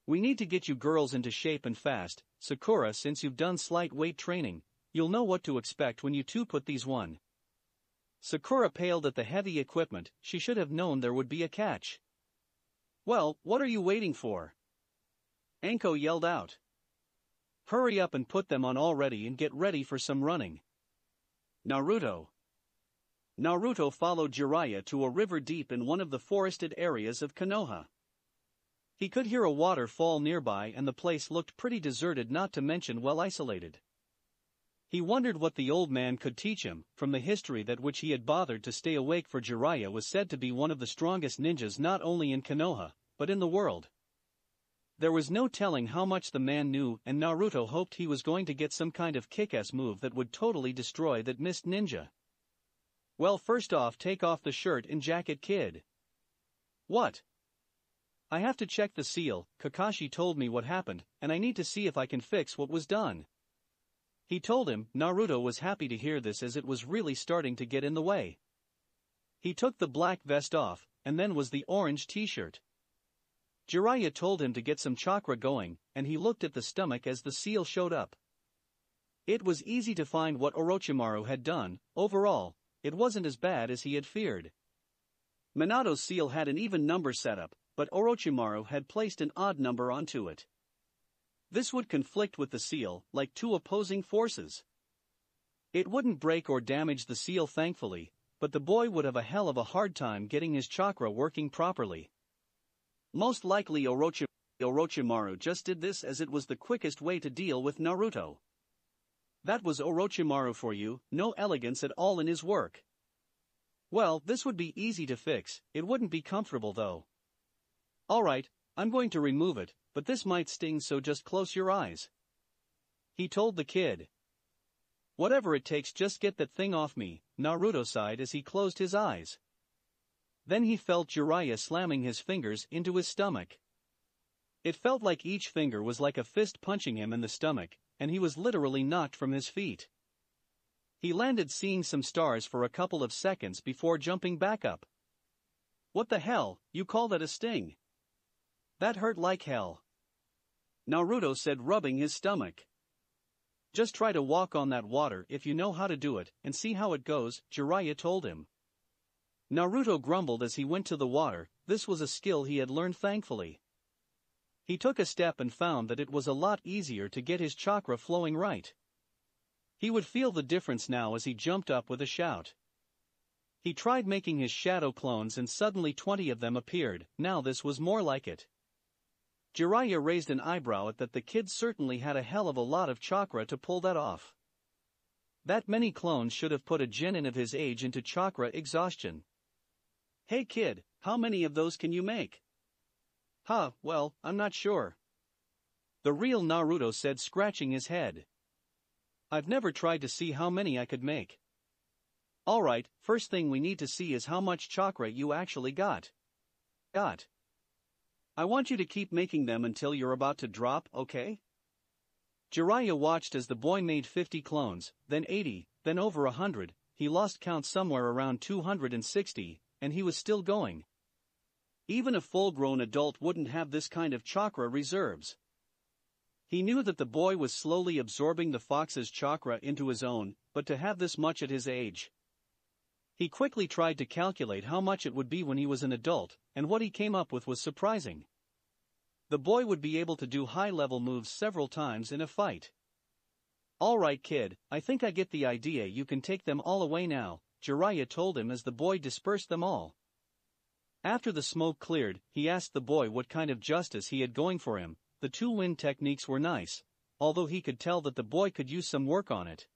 We need to get you girls into shape and fast, Sakura. Since you've done slight weight training, you'll know what to expect when you two put these on. Sakura paled at the heavy equipment. She should have known there would be a catch. Well, what are you waiting for? Anko yelled out. Hurry up and put them on already and get ready for some running. Naruto followed Jiraiya to a river deep in one of the forested areas of Konoha. He could hear a waterfall nearby and the place looked pretty deserted, not to mention well isolated. He wondered what the old man could teach him. From the history that which he had bothered to stay awake for, Jiraiya was said to be one of the strongest ninjas not only in Konoha, but in the world. There was no telling how much the man knew, and Naruto hoped he was going to get some kind of kick-ass move that would totally destroy that mist ninja. Well, first off, take off the shirt and jacket, kid. What? I have to check the seal. Kakashi told me what happened, and I need to see if I can fix what was done. He told him. Naruto was happy to hear this as it was really starting to get in the way. He took the black vest off, and then was the orange t-shirt. Jiraiya told him to get some chakra going, and he looked at the stomach as the seal showed up. It was easy to find what Orochimaru had done. Overall, it wasn't as bad as he had feared. Minato's seal had an even number setup, but Orochimaru had placed an odd number onto it. This would conflict with the seal, like two opposing forces. It wouldn't break or damage the seal thankfully, but the boy would have a hell of a hard time getting his chakra working properly. Most likely Orochimaru just did this as it was the quickest way to deal with Naruto. That was Orochimaru for you, no elegance at all in his work. Well, this would be easy to fix, it wouldn't be comfortable though. Alright, I'm going to remove it, but this might sting, so just close your eyes. He told the kid. Whatever it takes, just get that thing off me, Naruto sighed as he closed his eyes. Then he felt Jiraiya slamming his fingers into his stomach. It felt like each finger was like a fist punching him in the stomach, and he was literally knocked from his feet. He landed seeing some stars for a couple of seconds before jumping back up. What the hell, you call that a sting? That hurt like hell. Naruto said, rubbing his stomach. Just try to walk on that water if you know how to do it, and see how it goes, Jiraiya told him. Naruto grumbled as he went to the water. This was a skill he had learned thankfully. He took a step and found that it was a lot easier to get his chakra flowing right. He would feel the difference now as he jumped up with a shout. He tried making his shadow clones and suddenly 20 of them appeared. Now this was more like it. Jiraiya raised an eyebrow at that. The kid certainly had a hell of a lot of chakra to pull that off. That many clones should have put a genin of his age into chakra exhaustion. Hey kid, how many of those can you make? Well, I'm not sure. The real Naruto said, scratching his head. I've never tried to see how many I could make. Alright, first thing we need to see is how much chakra you actually got. I want you to keep making them until you're about to drop, okay? Jiraiya watched as the boy made 50 clones, then 80, then over 100, he lost count somewhere around 260, and he was still going. Even a full-grown adult wouldn't have this kind of chakra reserves. He knew that the boy was slowly absorbing the fox's chakra into his own, but to have this much at his age. He quickly tried to calculate how much it would be when he was an adult, and what he came up with was surprising. The boy would be able to do high-level moves several times in a fight. Alright kid, I think I get the idea, you can take them all away now, Jiraiya told him as the boy dispersed them all. After the smoke cleared, he asked the boy what kind of justice he had going for him. The two wind techniques were nice, although he could tell that the boy could use some work on it.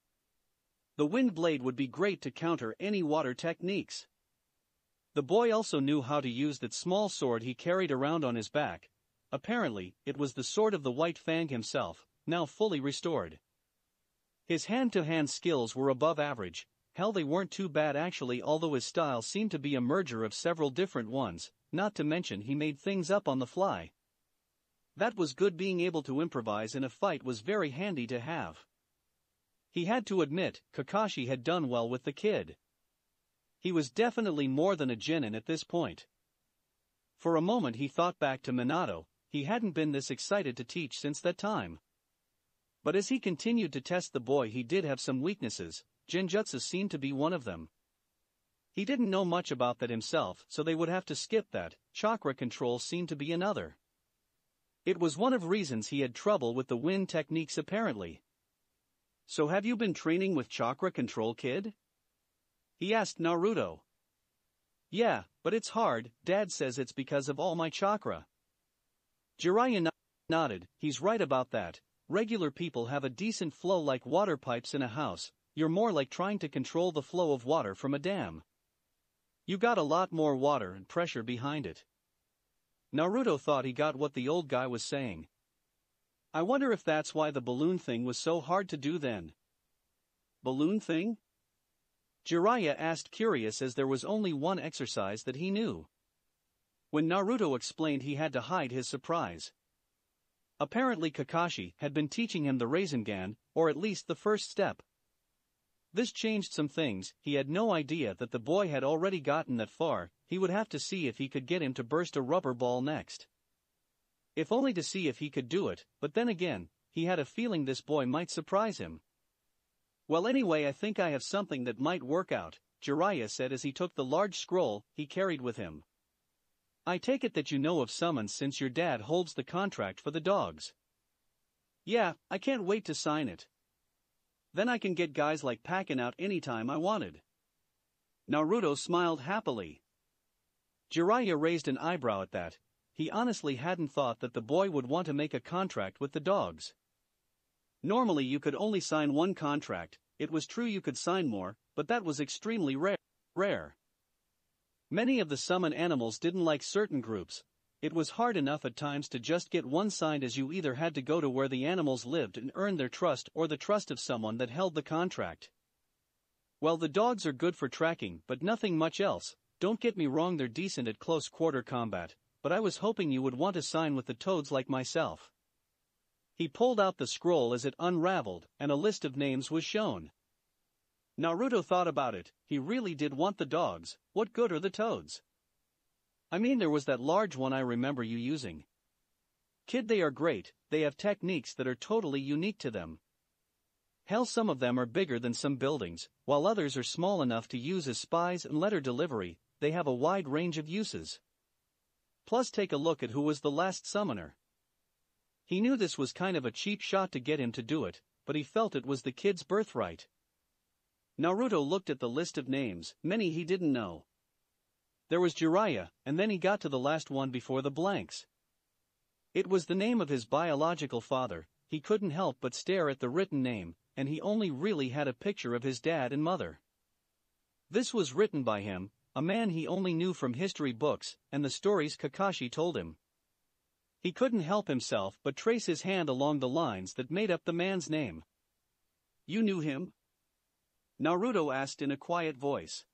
The wind blade would be great to counter any water techniques. The boy also knew how to use that small sword he carried around on his back. Apparently, it was the sword of the White Fang himself, now fully restored. His hand-to-hand skills were above average. Hell, they weren't too bad actually, although his style seemed to be a merger of several different ones, not to mention he made things up on the fly. That was good. Being able to improvise in a fight was very handy to have. He had to admit, Kakashi had done well with the kid. He was definitely more than a genin at this point. For a moment he thought back to Minato, he hadn't been this excited to teach since that time. But as he continued to test the boy, he did have some weaknesses. Genjutsu seemed to be one of them. He didn't know much about that himself, so they would have to skip that. Chakra control seemed to be another. It was one of reasons he had trouble with the wind techniques apparently. So have you been training with chakra control, kid? He asked Naruto. Yeah, but it's hard, Dad says it's because of all my chakra. Jiraiya nodded, he's right about that. Regular people have a decent flow like water pipes in a house, you're more like trying to control the flow of water from a dam. You got a lot more water and pressure behind it. Naruto thought he got what the old guy was saying. I wonder if that's why the balloon thing was so hard to do then. Balloon thing? Jiraiya asked, curious, as there was only one exercise that he knew. When Naruto explained, he had to hide his surprise. Apparently Kakashi had been teaching him the Rasengan, or at least the first step. This changed some things. He had no idea that the boy had already gotten that far. He would have to see if he could get him to burst a rubber ball next. If only to see if he could do it, but then again, he had a feeling this boy might surprise him. Well, anyway, I think I have something that might work out, Jiraiya said as he took the large scroll he carried with him. I take it that you know of summons since your dad holds the contract for the dogs. Yeah, I can't wait to sign it. Then I can get guys like Pakin out anytime I wanted. Naruto smiled happily. Jiraiya raised an eyebrow at that. He honestly hadn't thought that the boy would want to make a contract with the dogs. Normally you could only sign one contract. It was true you could sign more, but that was extremely rare. Many of the summon animals didn't like certain groups. It was hard enough at times to just get one signed, as you either had to go to where the animals lived and earn their trust or the trust of someone that held the contract. Well, the dogs are good for tracking, but nothing much else. Don't get me wrong, they're decent at close quarter combat, but I was hoping you would want to sign with the toads like myself. He pulled out the scroll as it unraveled, and a list of names was shown. Naruto thought about it. He really did want the dogs. What good are the toads? I mean, there was that large one I remember you using. Kid, they are great. They have techniques that are totally unique to them. Hell, some of them are bigger than some buildings, while others are small enough to use as spies and letter delivery. They have a wide range of uses. Plus, take a look at who was the last summoner. He knew this was kind of a cheap shot to get him to do it, but he felt it was the kid's birthright. Naruto looked at the list of names. Many he didn't know. There was Jiraiya, and then he got to the last one before the blanks. It was the name of his biological father. He couldn't help but stare at the written name, and he only really had a picture of his dad and mother. This was written by him, a man he only knew from history books and the stories Kakashi told him. He couldn't help himself but trace his hand along the lines that made up the man's name. "You knew him?" Naruto asked in a quiet voice.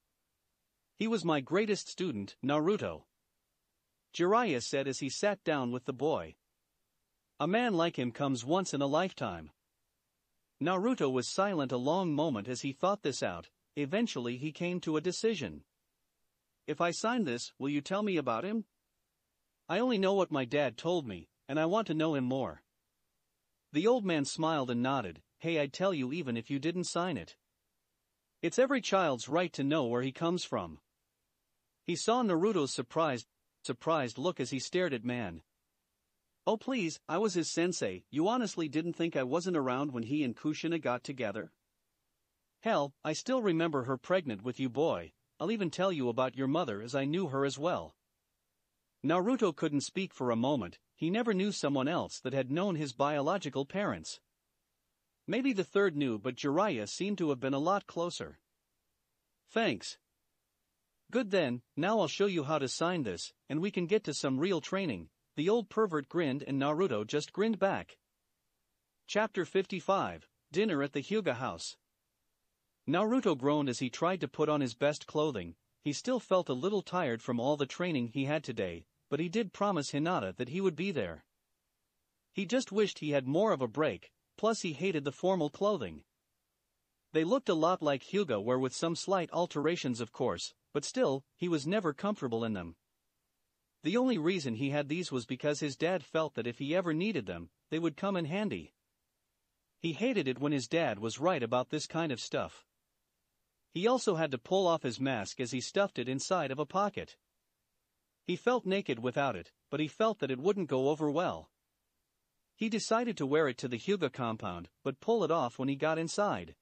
"He was my greatest student, Naruto," Jiraiya said as he sat down with the boy. "A man like him comes once in a lifetime." Naruto was silent a long moment as he thought this out. Eventually he came to a decision. "If I sign this, will you tell me about him? I only know what my dad told me, and I want to know him more." The old man smiled and nodded. "Hey, I'd tell you even if you didn't sign it. It's every child's right to know where he comes from." He saw Naruto's surprised look as he stared at man. "Oh please, I was his sensei. You honestly didn't think I wasn't around when he and Kushina got together? Hell, I still remember her pregnant with you, boy. I'll even tell you about your mother as I knew her as well." Naruto couldn't speak for a moment. He never knew someone else that had known his biological parents. Maybe the third knew, but Jiraiya seemed to have been a lot closer. "Thanks. Good then, now I'll show you how to sign this, and we can get to some real training." The old pervert grinned and Naruto just grinned back. Chapter 55, Dinner at the Hyuga House. Naruto groaned as he tried to put on his best clothing. He still felt a little tired from all the training he had today, but he did promise Hinata that he would be there. He just wished he had more of a break, plus he hated the formal clothing. They looked a lot like Hyuga wear, with some slight alterations of course, but still, he was never comfortable in them. The only reason he had these was because his dad felt that if he ever needed them, they would come in handy. He hated it when his dad was right about this kind of stuff. He also had to pull off his mask as he stuffed it inside of a pocket. He felt naked without it, but he felt that it wouldn't go over well. He decided to wear it to the Hyuga compound, but pull it off when he got inside.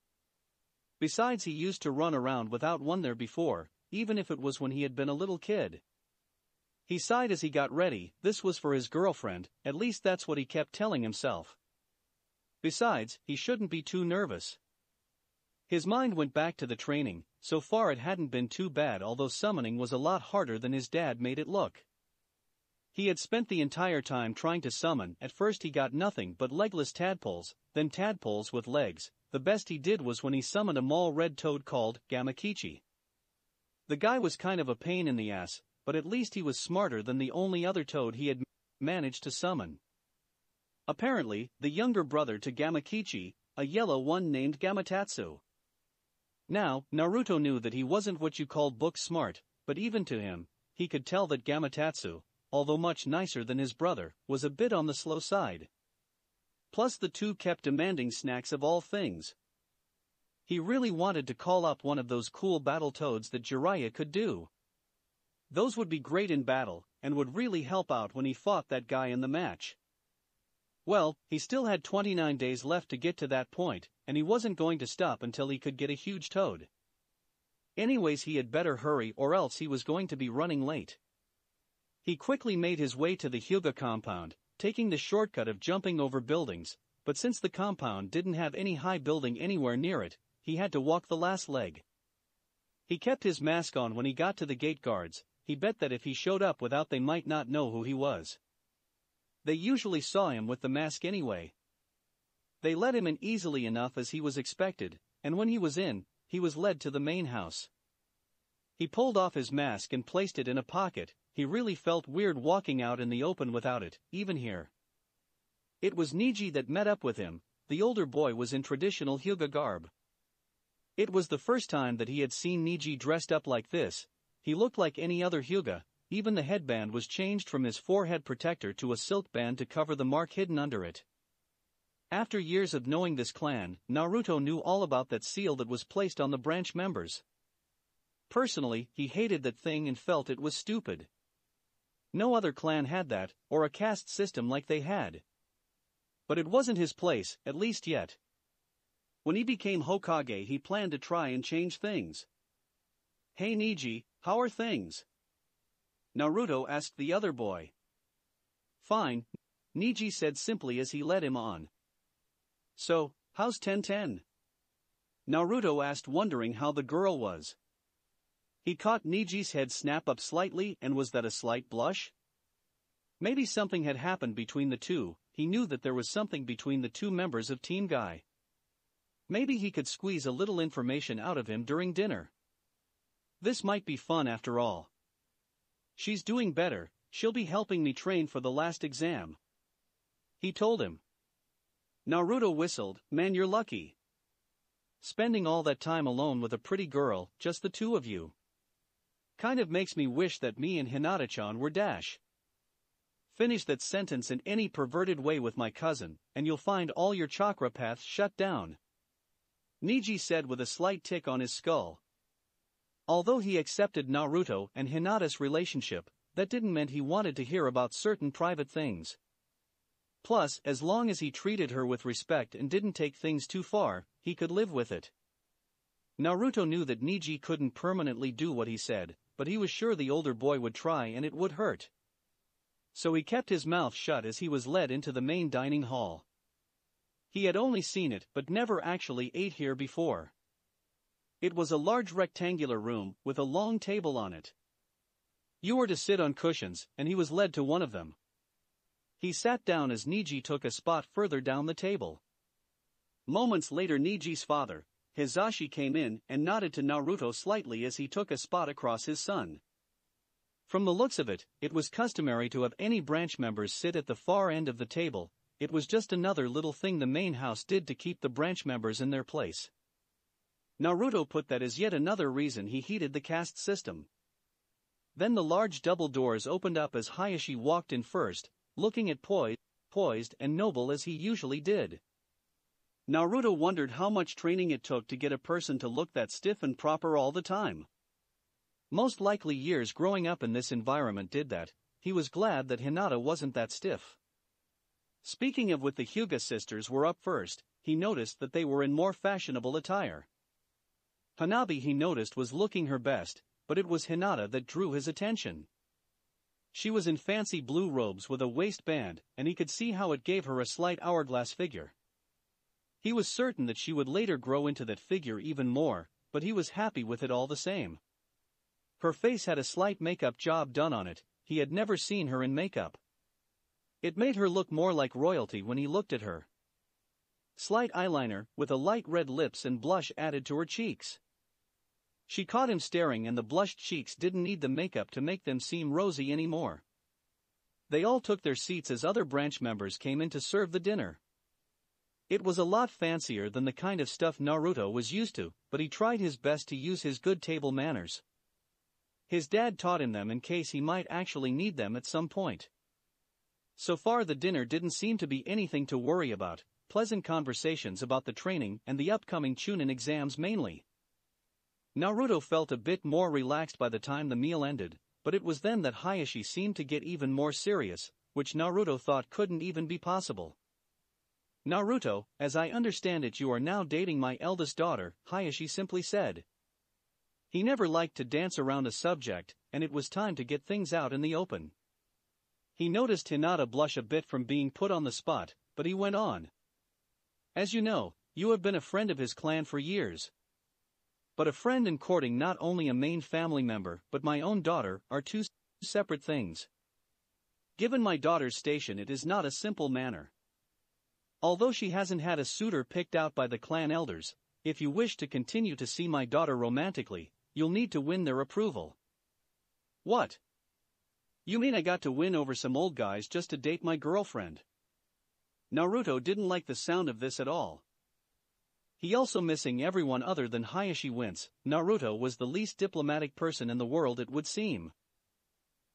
Besides, he used to run around without one there before, even if it was when he had been a little kid. He sighed as he got ready. This was for his girlfriend, at least that's what he kept telling himself. Besides, he shouldn't be too nervous. His mind went back to the training. So far it hadn't been too bad, although summoning was a lot harder than his dad made it look. He had spent the entire time trying to summon. At first he got nothing but legless tadpoles, then tadpoles with legs. The best he did was when he summoned a mole red toad called Gamakichi. The guy was kind of a pain in the ass, but at least he was smarter than the only other toad he had managed to summon. Apparently, the younger brother to Gamakichi, a yellow one named Gamatatsu. Now, Naruto knew that he wasn't what you call book smart, but even to him, he could tell that Gamatatsu, although much nicer than his brother, was a bit on the slow side. Plus the two kept demanding snacks of all things. He really wanted to call up one of those cool battle toads that Jiraiya could do. Those would be great in battle, and would really help out when he fought that guy in the match. Well, he still had 29 days left to get to that point, and he wasn't going to stop until he could get a huge toad. Anyways, he had better hurry or else he was going to be running late. He quickly made his way to the Hyuga compound, taking the shortcut of jumping over buildings, but since the compound didn't have any high building anywhere near it, he had to walk the last leg. He kept his mask on when he got to the gate guards. He bet that if he showed up without, they might not know who he was. They usually saw him with the mask anyway. They let him in easily enough as he was expected, and when he was in, he was led to the main house. He pulled off his mask and placed it in a pocket. He really felt weird walking out in the open without it, even here. It was Niji that met up with him. The older boy was in traditional Hyuga garb. It was the first time that he had seen Niji dressed up like this. He looked like any other Hyuga. Even the headband was changed from his forehead protector to a silk band to cover the mark hidden under it. After years of knowing this clan, Naruto knew all about that seal that was placed on the branch members. Personally, he hated that thing and felt it was stupid. No other clan had that, or a caste system like they had. But it wasn't his place, at least yet. When he became Hokage, he planned to try and change things. "Hey Niji, how are things?" Naruto asked the other boy. "Fine," Niji said simply as he led him on. "So, how's Tenten?" Naruto asked, wondering how the girl was. He caught Niji's head snap up slightly, and was that a slight blush? Maybe something had happened between the two. He knew that there was something between the two members of Team Guy. Maybe he could squeeze a little information out of him during dinner. This might be fun after all. She's doing better, she'll be helping me train for the last exam, he told him. Naruto whistled. Man, you're lucky. Spending all that time alone with a pretty girl, just the two of you. Kind of makes me wish that me and Hinata-chan were dash. Finish that sentence in any perverted way with my cousin, and you'll find all your chakra paths shut down, Neji said with a slight tick on his skull. Although he accepted Naruto and Hinata's relationship, that didn't mean he wanted to hear about certain private things. Plus, as long as he treated her with respect and didn't take things too far, he could live with it. Naruto knew that Neji couldn't permanently do what he said, but he was sure the older boy would try and it would hurt. So he kept his mouth shut as he was led into the main dining hall. He had only seen it but never actually ate here before. It was a large rectangular room with a long table on it. You were to sit on cushions, and he was led to one of them. He sat down as Neji took a spot further down the table. Moments later, Neji's father, Hizashi, came in and nodded to Naruto slightly as he took a spot across his son. From the looks of it, it was customary to have any branch members sit at the far end of the table. It was just another little thing the main house did to keep the branch members in their place. Naruto put that as yet another reason he heeded the caste system. Then the large double doors opened up as Hayashi walked in first, looking at poised and noble as he usually did. Naruto wondered how much training it took to get a person to look that stiff and proper all the time. Most likely years growing up in this environment did that. He was glad that Hinata wasn't that stiff. Speaking of with the Hyuga sisters were up first, he noticed that they were in more fashionable attire. Hanabi, he noticed, was looking her best, but it was Hinata that drew his attention. She was in fancy blue robes with a waistband, and he could see how it gave her a slight hourglass figure. He was certain that she would later grow into that figure even more, but he was happy with it all the same. Her face had a slight makeup job done on it. He had never seen her in makeup. It made her look more like royalty when he looked at her. Slight eyeliner, with a light red lips and blush added to her cheeks. She caught him staring, and the blushed cheeks didn't need the makeup to make them seem rosy anymore. They all took their seats as other branch members came in to serve the dinner. It was a lot fancier than the kind of stuff Naruto was used to, but he tried his best to use his good table manners. His dad taught him them in case he might actually need them at some point. So far the dinner didn't seem to be anything to worry about, pleasant conversations about the training and the upcoming Chunin exams mainly. Naruto felt a bit more relaxed by the time the meal ended, but it was then that Hayashi seemed to get even more serious, which Naruto thought couldn't even be possible. Naruto, as I understand it, you are now dating my eldest daughter, Hayashi simply said. He never liked to dance around a subject, and it was time to get things out in the open. He noticed Hinata blush a bit from being put on the spot, but he went on. As you know, you have been a friend of his clan for years. But a friend and courting not only a main family member but my own daughter are two separate things. Given my daughter's station, it is not a simple matter. Although she hasn't had a suitor picked out by the clan elders, if you wish to continue to see my daughter romantically, you'll need to win their approval. What? You mean I got to win over some old guys just to date my girlfriend? Naruto didn't like the sound of this at all. He also missing everyone other than Hayashi wince. Naruto was the least diplomatic person in the world, it would seem.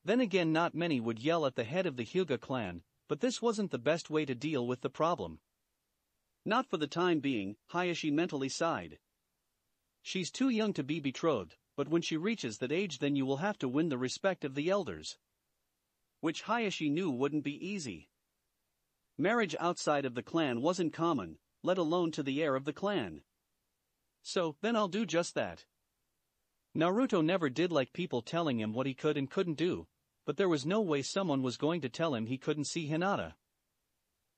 Then again, not many would yell at the head of the Hyuga clan, but this wasn't the best way to deal with the problem. Not for the time being, Hayashi mentally sighed. She's too young to be betrothed, but when she reaches that age then you will have to win the respect of the elders. Which Hayashi knew wouldn't be easy. Marriage outside of the clan wasn't common, let alone to the heir of the clan. So, then I'll do just that. Naruto never did like people telling him what he could and couldn't do, but there was no way someone was going to tell him he couldn't see Hinata.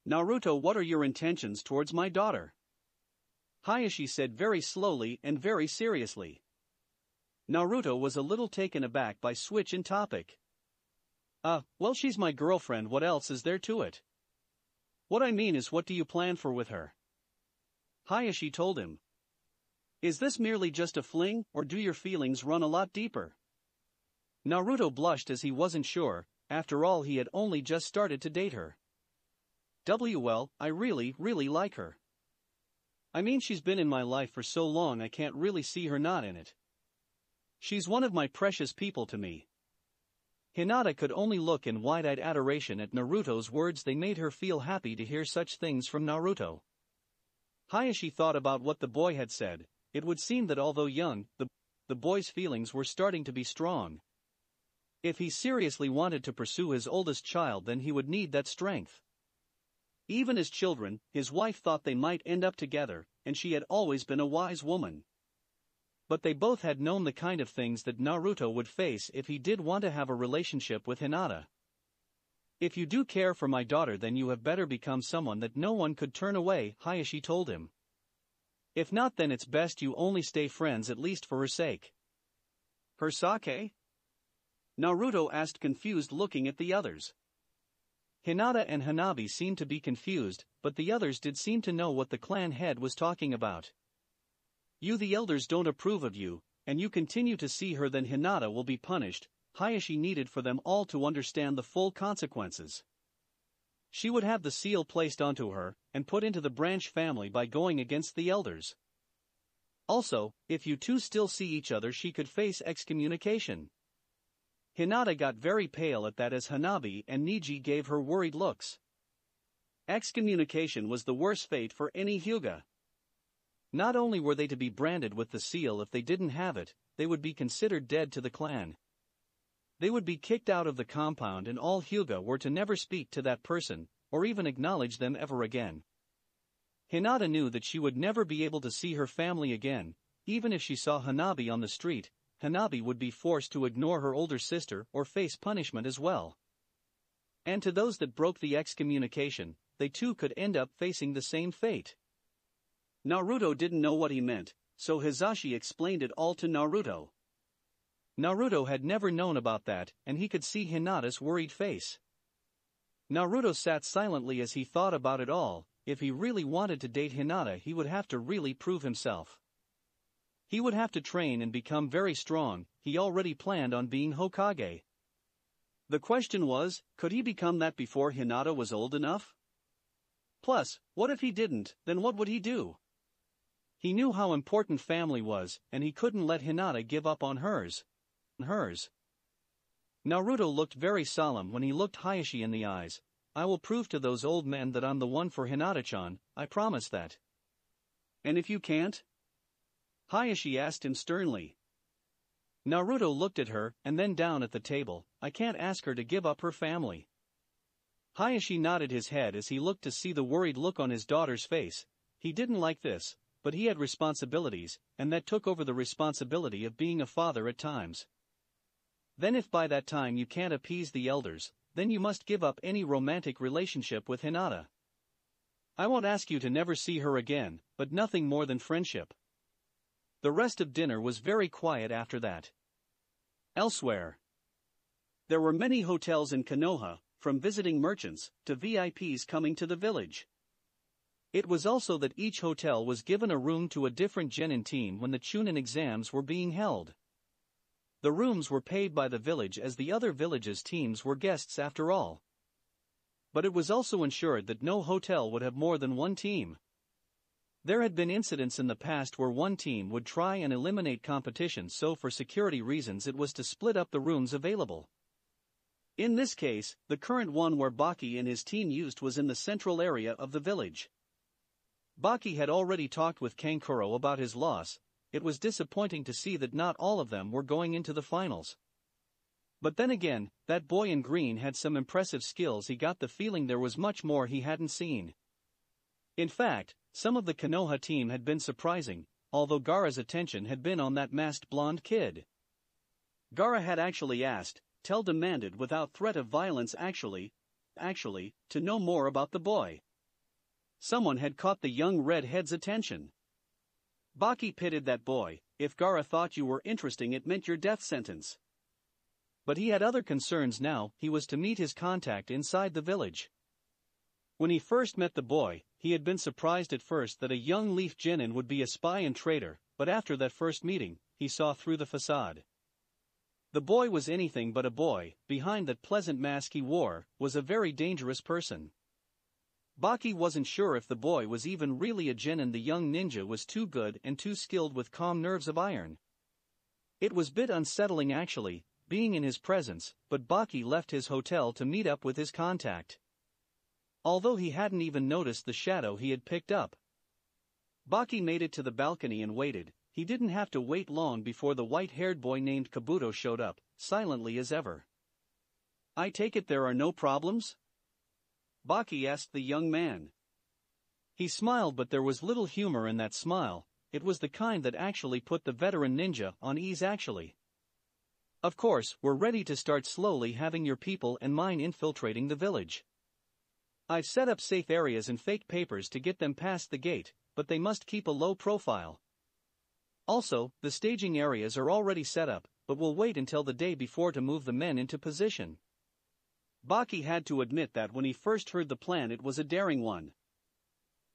Naruto, what are your intentions towards my daughter? Hayashi said very slowly and very seriously. Naruto was a little taken aback by switch in topic. Well, she's my girlfriend, what else is there to it? What I mean is, what do you plan for with her? Hayashi told him. Is this merely just a fling, or do your feelings run a lot deeper? Naruto blushed as he wasn't sure. After all, he had only just started to date her. Well, I really like her. I mean, she's been in my life for so long I can't really see her not in it. She's one of my precious people to me. Hinata could only look in wide-eyed adoration at Naruto's words. They made her feel happy to hear such things from Naruto. Hayashi thought about what the boy had said. It would seem that although young, the boy's feelings were starting to be strong. If he seriously wanted to pursue his oldest child, then he would need that strength. Even as children, his wife thought they might end up together, and she had always been a wise woman. But they both had known the kind of things that Naruto would face if he did want to have a relationship with Hinata. If you do care for my daughter, then you have better become someone that no one could turn away, Hayashi told him. If not, then it's best you only stay friends, at least for her sake. Her sake? Naruto asked, confused, looking at the others. Hinata and Hanabi seemed to be confused, but the others did seem to know what the clan head was talking about. You, the elders, don't approve of you, and you continue to see her, then Hinata will be punished. Hayashi needed for them all to understand the full consequences. She would have the seal placed onto her, and put into the branch family by going against the elders. Also, if you two still see each other, she could face excommunication. Hinata got very pale at that as Hanabi and Niji gave her worried looks. Excommunication was the worst fate for any Hyuga. Not only were they to be branded with the seal, if they didn't have it, they would be considered dead to the clan. They would be kicked out of the compound, and all Hyuga were to never speak to that person, or even acknowledge them ever again. Hinata knew that she would never be able to see her family again. Even if she saw Hanabi on the street, Hanabi would be forced to ignore her older sister or face punishment as well. And to those that broke the excommunication, they too could end up facing the same fate. Naruto didn't know what he meant, so Hizashi explained it all to Naruto. Naruto had never known about that, and he could see Hinata's worried face. Naruto sat silently as he thought about it all. If he really wanted to date Hinata, he would have to really prove himself. He would have to train and become very strong. He already planned on being Hokage. The question was, could he become that before Hinata was old enough? Plus, what if he didn't, then what would he do? He knew how important family was, and he couldn't let Hinata give up on hers. Naruto looked very solemn when he looked Hayashi in the eyes. I will prove to those old men that I'm the one for Hinata-chan, I promise that. And if you can't? Hayashi asked him sternly. Naruto looked at her and then down at the table. I can't ask her to give up her family. Hayashi nodded his head as he looked to see the worried look on his daughter's face. He didn't like this, but he had responsibilities, and that took over the responsibility of being a father at times. Then if by that time you can't appease the elders, then you must give up any romantic relationship with Hinata. I won't ask you to never see her again, but nothing more than friendship. The rest of dinner was very quiet after that. Elsewhere, there were many hotels in Konoha, from visiting merchants to VIPs coming to the village. It was also that each hotel was given a room to a different genin team when the Chunin exams were being held. The rooms were paid by the village, as the other villages' teams were guests after all. But it was also ensured that no hotel would have more than one team. There had been incidents in the past where one team would try and eliminate competition, so for security reasons it was to split up the rooms available. In this case, the current one where Baki and his team used was in the central area of the village. Baki had already talked with Kankuro about his loss. It was disappointing to see that not all of them were going into the finals. But then again, that boy in green had some impressive skills. He got the feeling there was much more he hadn't seen. In fact, some of the Konoha team had been surprising, although Gaara's attention had been on that masked blonde kid. Gaara had actually asked, demanded without threat of violence actually, to know more about the boy. Someone had caught the young redhead's attention. Baki pitted that boy. If Gaara thought you were interesting, it meant your death sentence. But he had other concerns now. He was to meet his contact inside the village. When he first met the boy, he had been surprised at first that a young Leaf Genin would be a spy and traitor, but after that first meeting, he saw through the facade. The boy was anything but a boy. Behind that pleasant mask he wore was a very dangerous person. Baki wasn't sure if the boy was even really a Genin. The young ninja was too good and too skilled with calm nerves of iron. It was a bit unsettling actually, being in his presence, but Baki left his hotel to meet up with his contact. Although he hadn't even noticed the shadow he had picked up. Baki made it to the balcony and waited. He didn't have to wait long before the white-haired boy named Kabuto showed up, silently as ever. "I take it there are no problems?" Baki asked the young man. He smiled, but there was little humor in that smile. It was the kind that actually put the veteran ninja on ease actually. "Of course, we're ready to start slowly having your people and mine infiltrating the village. I've set up safe areas and fake papers to get them past the gate, but they must keep a low profile. Also, the staging areas are already set up, but we'll wait until the day before to move the men into position." Baki had to admit that when he first heard the plan it was a daring one.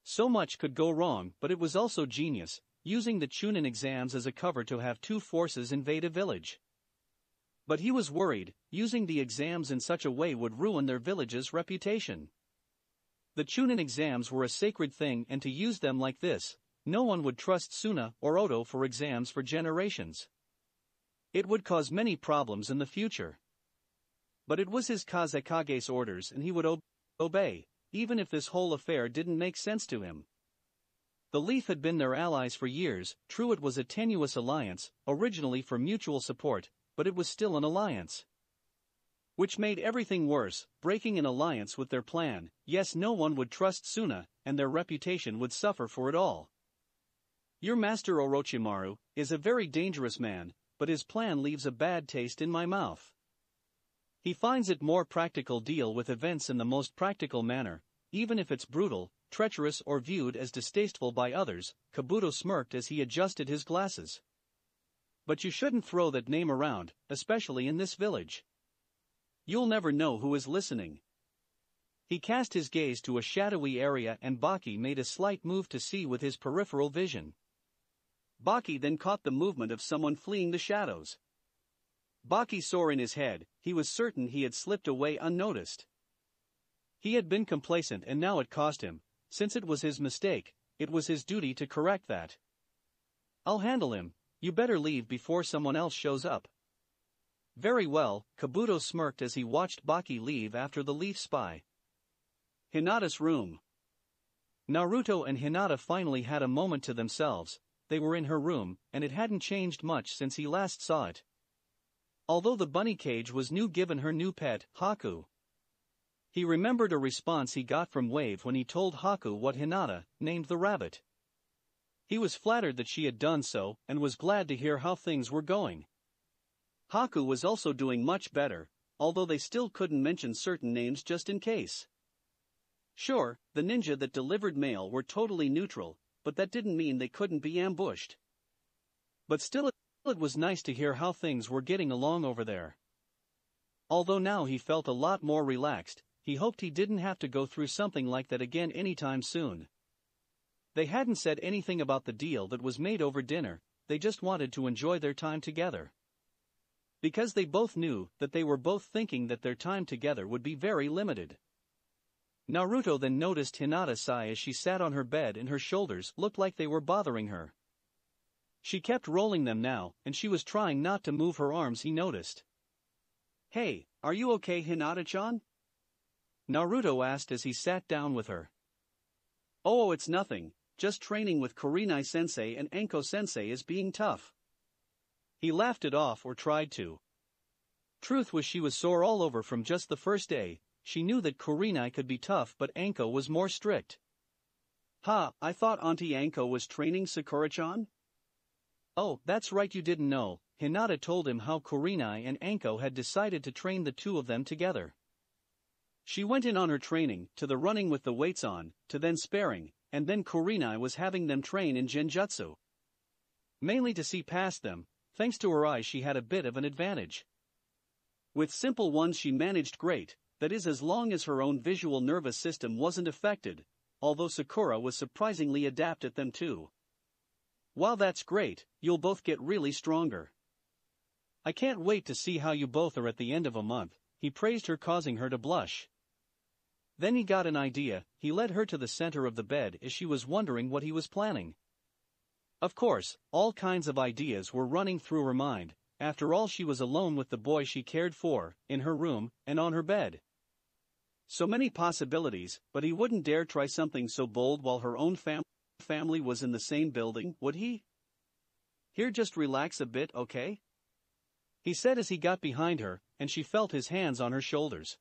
So much could go wrong, but it was also genius, using the Chunin exams as a cover to have two forces invade a village. But he was worried, using the exams in such a way would ruin their village's reputation. The Chunin exams were a sacred thing, and to use them like this, no one would trust Suna or Oto for exams for generations. It would cause many problems in the future. But it was his Kazekage's orders and he would obey, even if this whole affair didn't make sense to him. The Leaf had been their allies for years. True, it was a tenuous alliance, originally for mutual support, but it was still an alliance. Which made everything worse, breaking an alliance with their plan. Yes, no one would trust Suna, and their reputation would suffer for it all. "Your master Orochimaru is a very dangerous man, but his plan leaves a bad taste in my mouth. He finds it more practical deal with events in the most practical manner, even if it's brutal, treacherous or viewed as distasteful by others." Kabuto smirked as he adjusted his glasses. "But you shouldn't throw that name around, especially in this village. You'll never know who is listening." He cast his gaze to a shadowy area and Baki made a slight move to see with his peripheral vision. Baki then caught the movement of someone fleeing the shadows. Baki saw in his head. He was certain he had slipped away unnoticed. He had been complacent and now it cost him. Since it was his mistake, it was his duty to correct that. "I'll handle him. You better leave before someone else shows up." "Very well," Kabuto smirked as he watched Baki leave after the Leaf spy. Hinata's room. Naruto and Hinata finally had a moment to themselves. They were in her room, and it hadn't changed much since he last saw it. Although the bunny cage was new given her new pet, Haku. He remembered a response he got from Wave when he told Haku what Hinata named the rabbit. He was flattered that she had done so, and was glad to hear how things were going. Haku was also doing much better, although they still couldn't mention certain names just in case. Sure, the ninja that delivered mail were totally neutral, but that didn't mean they couldn't be ambushed. But still it was nice to hear how things were getting along over there. Although now he felt a lot more relaxed, he hoped he didn't have to go through something like that again anytime soon. They hadn't said anything about the deal that was made over dinner, they just wanted to enjoy their time together. Because they both knew that they were both thinking that their time together would be very limited. Naruto then noticed Hinata sigh as she sat on her bed and her shoulders looked like they were bothering her. She kept rolling them now, and she was trying not to move her arms, he noticed. "Hey, are you okay, Hinata-chan?" Naruto asked as he sat down with her. "Oh, it's nothing, just training with Kurenai-sensei and Anko-sensei is being tough." He laughed it off, or tried to. Truth was she was sore all over from just the first day. She knew that Kurenai could be tough but Anko was more strict. "Ha, I thought Auntie Anko was training Sakura-chan?" "Oh, that's right, you didn't know." Hinata told him how Kurenai and Anko had decided to train the two of them together. She went in on her training, to the running with the weights on, to then sparring, and then Kurenai was having them train in Genjutsu. Mainly to see past them, thanks to her eyes she had a bit of an advantage. With simple ones she managed great, that is as long as her own visual nervous system wasn't affected, although Sakura was surprisingly adept at them too. While that's great, you'll both get really stronger. I can't wait to see how you both are at the end of a month, he praised her, causing her to blush. Then he got an idea. He led her to the center of the bed as she was wondering what he was planning. Of course, all kinds of ideas were running through her mind. After all, she was alone with the boy she cared for, in her room, and on her bed. So many possibilities, but he wouldn't dare try something so bold while her own family was in the same building, would he? Here, just relax a bit, okay? He said as he got behind her, and she felt his hands on her shoulders.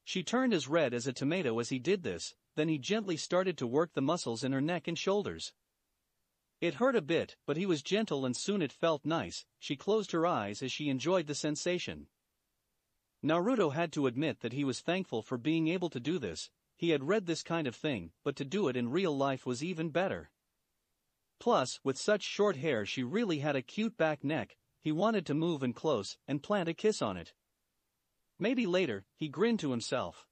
She turned as red as a tomato as he did this, then he gently started to work the muscles in her neck and shoulders. It hurt a bit, but he was gentle and soon it felt nice. She closed her eyes as she enjoyed the sensation. Naruto had to admit that he was thankful for being able to do this. He had read this kind of thing, but to do it in real life was even better. Plus, with such short hair, she really had a cute back neck. He wanted to move in close and plant a kiss on it. Maybe later, he grinned to himself.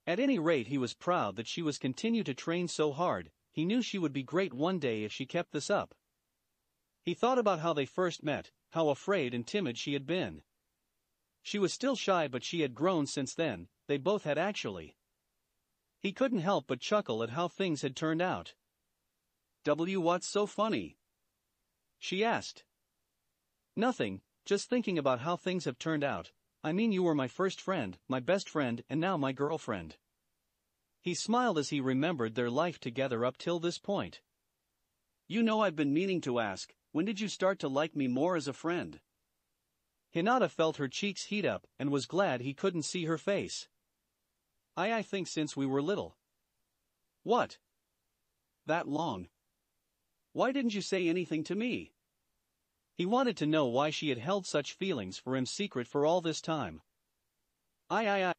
At any rate, he was proud that she was continue to train so hard. He knew she would be great one day if she kept this up. He thought about how they first met, how afraid and timid she had been. She was still shy, but she had grown since then. They both had actually. He couldn't help but chuckle at how things had turned out. What's so funny? She asked. Nothing, just thinking about how things have turned out. I mean, you were my first friend, my best friend, and now my girlfriend. He smiled as he remembered their life together up till this point. You know, I've been meaning to ask, when did you start to like me more as a friend? Hinata felt her cheeks heat up and was glad he couldn't see her face. I think since we were little. What? That long? Why didn't you say anything to me? He wanted to know why she had held such feelings for him secret for all this time. I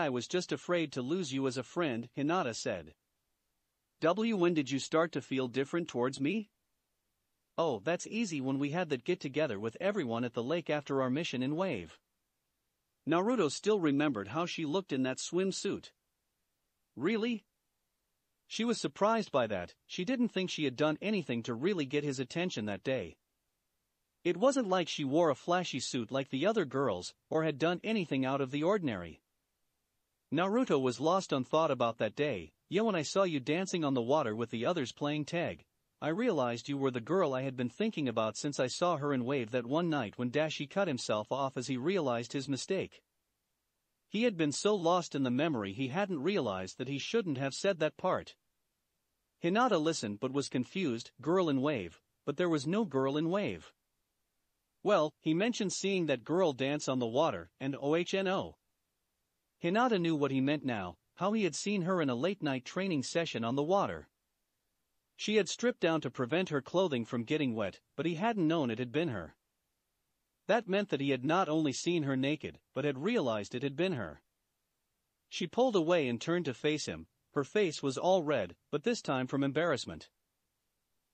was just afraid to lose you as a friend, Hinata said. When did you start to feel different towards me? Oh, that's easy, when we had that get-together with everyone at the lake after our mission in Wave. Naruto still remembered how she looked in that swimsuit. Really? She was surprised by that. She didn't think she had done anything to really get his attention that day. It wasn't like she wore a flashy suit like the other girls, or had done anything out of the ordinary. Naruto was lost on thought about that day. Yeah, when I saw you dancing on the water with the others playing tag, I realized you were the girl I had been thinking about since I saw her in Wave that one night when Dashi cut himself off as he realized his mistake. He had been so lost in the memory he hadn't realized that he shouldn't have said that part. Hinata listened but was confused. Girl in Wave, but there was no girl in Wave. Well, he mentioned seeing that girl dance on the water, and OHNO. Hinata knew what he meant now, how he had seen her in a late-night training session on the water. She had stripped down to prevent her clothing from getting wet, but he hadn't known it had been her. That meant that he had not only seen her naked, but had realized it had been her. She pulled away and turned to face him. Her face was all red, but this time from embarrassment.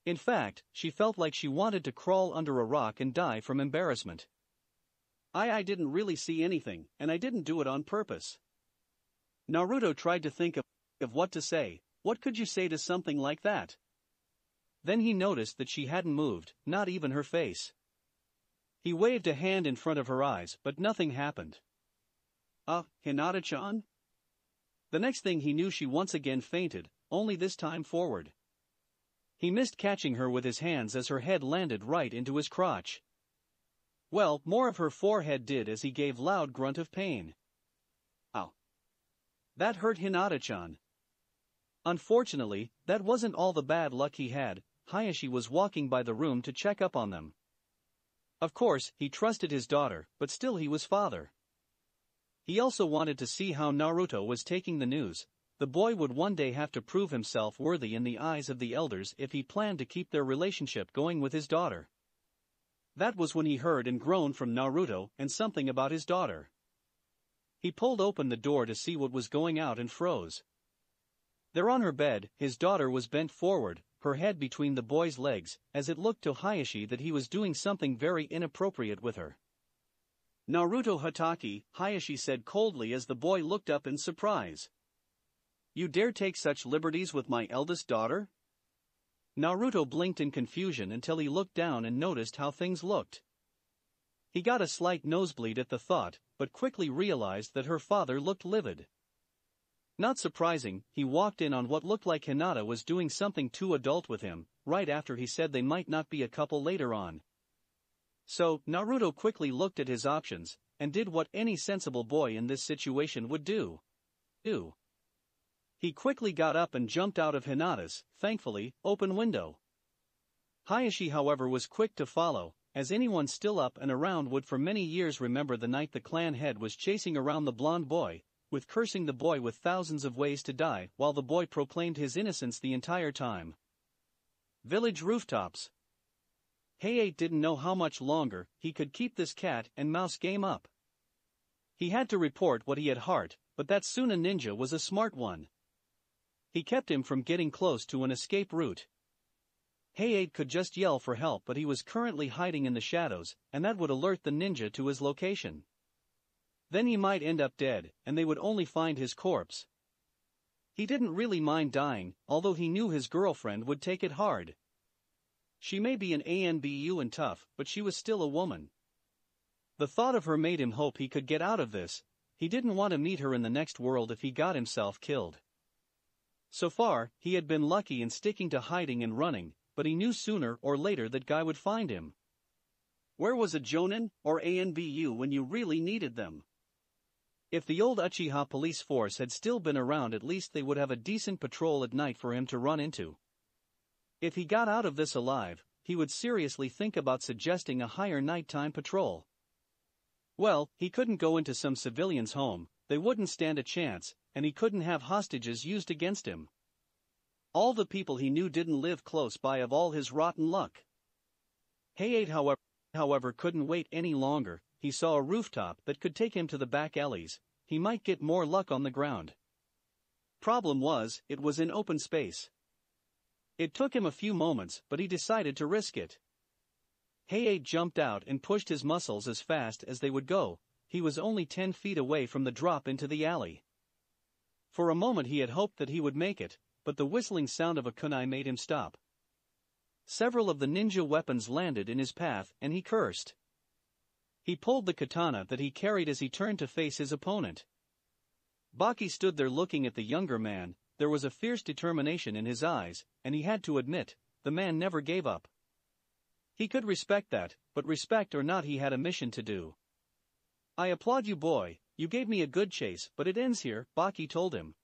In fact, she felt like she wanted to crawl under a rock and die from embarrassment. I didn't really see anything, and I didn't do it on purpose. Naruto tried to think of what to say. What could you say to something like that? Then he noticed that she hadn't moved, not even her face. He waved a hand in front of her eyes, but nothing happened. Hinata-chan? The next thing he knew, she once again fainted, only this time forward. He missed catching her with his hands as her head landed right into his crotch. Well, more of her forehead did as he gave loud grunt of pain. Ow. That hurt, Hinata-chan. Unfortunately, that wasn't all the bad luck he had. Hayashi was walking by the room to check up on them. Of course, he trusted his daughter, but still he was father. He also wanted to see how Naruto was taking the news. The boy would one day have to prove himself worthy in the eyes of the elders if he planned to keep their relationship going with his daughter. That was when he heard and groaned from Naruto and something about his daughter. He pulled open the door to see what was going out and froze. There on her bed, his daughter was bent forward, her head between the boy's legs, as it looked to Hayashi that he was doing something very inappropriate with her. Naruto Hatake, Hayashi said coldly as the boy looked up in surprise. You dare take such liberties with my eldest daughter? Naruto blinked in confusion until he looked down and noticed how things looked. He got a slight nosebleed at the thought, but quickly realized that her father looked livid. Not surprising, he walked in on what looked like Hinata was doing something too adult with him, right after he said they might not be a couple later on. So, Naruto quickly looked at his options, and did what any sensible boy in this situation would do. He quickly got up and jumped out of Hinata's, thankfully, open window. Hayashi, however, was quick to follow, as anyone still up and around would for many years remember the night the clan head was chasing around the blonde boy, with cursing the boy with thousands of ways to die while the boy proclaimed his innocence the entire time. Village rooftops. Hayate didn't know how much longer he could keep this cat and mouse game up. He had to report what he had heard, but that Suna ninja was a smart one. He kept him from getting close to an escape route. Hayate could just yell for help, but he was currently hiding in the shadows, and that would alert the ninja to his location. Then he might end up dead, and they would only find his corpse. He didn't really mind dying, although he knew his girlfriend would take it hard. She may be an ANBU and tough, but she was still a woman. The thought of her made him hope he could get out of this. He didn't want to meet her in the next world if he got himself killed. So far, he had been lucky in sticking to hiding and running, but he knew sooner or later that Guy would find him. Where was a Jonin or ANBU when you really needed them? If the old Uchiha police force had still been around, at least they would have a decent patrol at night for him to run into. If he got out of this alive, he would seriously think about suggesting a higher nighttime patrol. Well, he couldn't go into some civilian's home, they wouldn't stand a chance, and he couldn't have hostages used against him. All the people he knew didn't live close by of all his rotten luck. Hayate, however, couldn't wait any longer. He saw a rooftop that could take him to the back alleys. He might get more luck on the ground. Problem was, it was in open space. It took him a few moments, but he decided to risk it. Hayate jumped out and pushed his muscles as fast as they would go. He was only 10 feet away from the drop into the alley. For a moment he had hoped that he would make it, but the whistling sound of a kunai made him stop. Several of the ninja weapons landed in his path, and he cursed. He pulled the katana that he carried as he turned to face his opponent. Baki stood there looking at the younger man. There was a fierce determination in his eyes, and he had to admit, the man never gave up. He could respect that, but respect or not, he had a mission to do. I applaud you, boy, you gave me a good chase, but it ends here, Baki told him.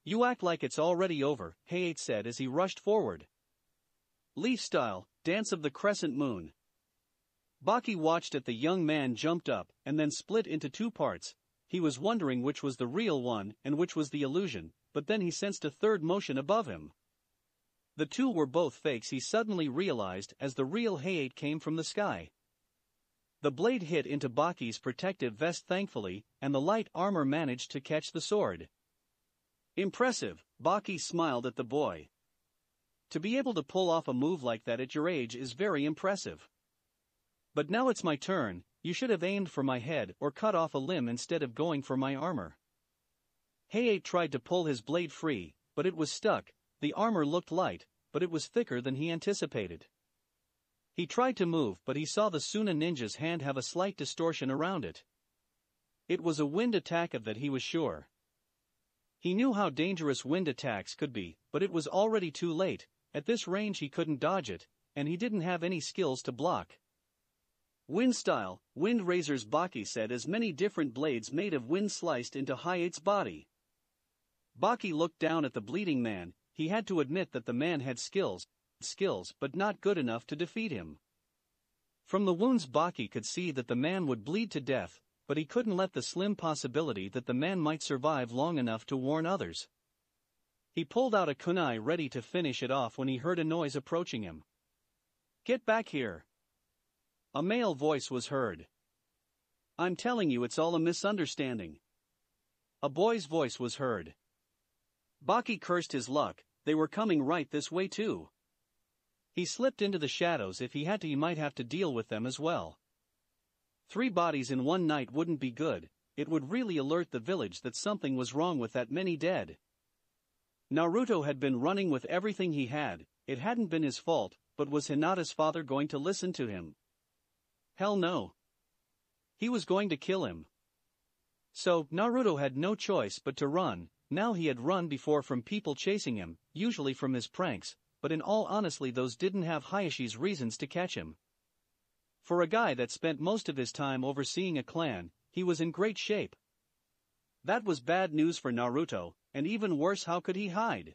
You act like it's already over, Hayate said as he rushed forward. Leaf style, dance of the crescent moon. Baki watched as the young man jumped up and then split into two parts. He was wondering which was the real one and which was the illusion, but then he sensed a third motion above him. The two were both fakes, he suddenly realized, as the real Hayate came from the sky. The blade hit into Baki's protective vest thankfully, and the light armor managed to catch the sword. Impressive, Baki smiled at the boy. To be able to pull off a move like that at your age is very impressive. But now it's my turn. You should have aimed for my head or cut off a limb instead of going for my armor. Hayate tried to pull his blade free, but it was stuck. The armor looked light, but it was thicker than he anticipated. He tried to move, but he saw the Suna ninja's hand have a slight distortion around it. It was a wind attack, of that he was sure. He knew how dangerous wind attacks could be, but it was already too late. At this range he couldn't dodge it, and he didn't have any skills to block. Wind style, wind razors, Baki said as many different blades made of wind sliced into Hayate's body. Baki looked down at the bleeding man. He had to admit that the man had skills, but not good enough to defeat him. From the wounds Baki could see that the man would bleed to death, but he couldn't let the slim possibility that the man might survive long enough to warn others. He pulled out a kunai ready to finish it off when he heard a noise approaching him. Get back here. A male voice was heard. I'm telling you, it's all a misunderstanding. A boy's voice was heard. Baki cursed his luck, they were coming right this way too. He slipped into the shadows. If he had to, he might have to deal with them as well. 3 bodies in one night wouldn't be good, it would really alert the village that something was wrong with that many dead. Naruto had been running with everything he had, it hadn't been his fault, but was Hinata's father going to listen to him? Hell no. He was going to kill him. So, Naruto had no choice but to run. Now he had run before from people chasing him, usually from his pranks, but in all honesty those didn't have Hayashi's reasons to catch him. For a guy that spent most of his time overseeing a clan, he was in great shape. That was bad news for Naruto, and even worse, how could he hide?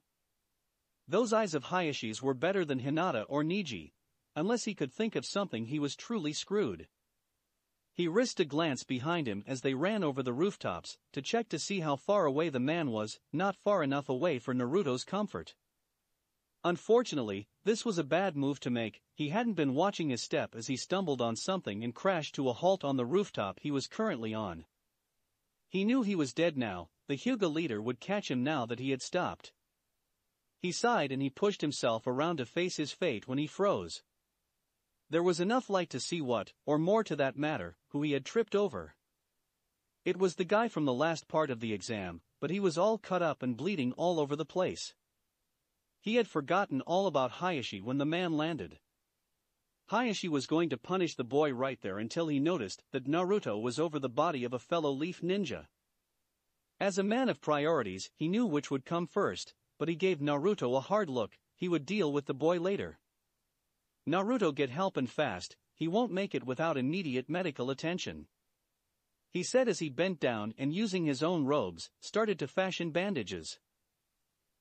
Those eyes of Hayashi's were better than Hinata or Neji. Unless he could think of something, he was truly screwed. He risked a glance behind him as they ran over the rooftops, to check to see how far away the man was, not far enough away for Naruto's comfort. Unfortunately, this was a bad move to make. He hadn't been watching his step as he stumbled on something and crashed to a halt on the rooftop he was currently on. He knew he was dead now, the Hyuga leader would catch him now that he had stopped. He sighed and he pushed himself around to face his fate when he froze. There was enough light to see what, or more to that matter, who he had tripped over. It was the guy from the last part of the exam, but he was all cut up and bleeding all over the place. He had forgotten all about Hayashi when the man landed. Hayashi was going to punish the boy right there until he noticed that Naruto was over the body of a fellow leaf ninja. As a man of priorities, he knew which would come first, but he gave Naruto a hard look. He would deal with the boy later. Naruto, get help and fast, he won't make it without immediate medical attention. He said as he bent down and using his own robes, started to fashion bandages.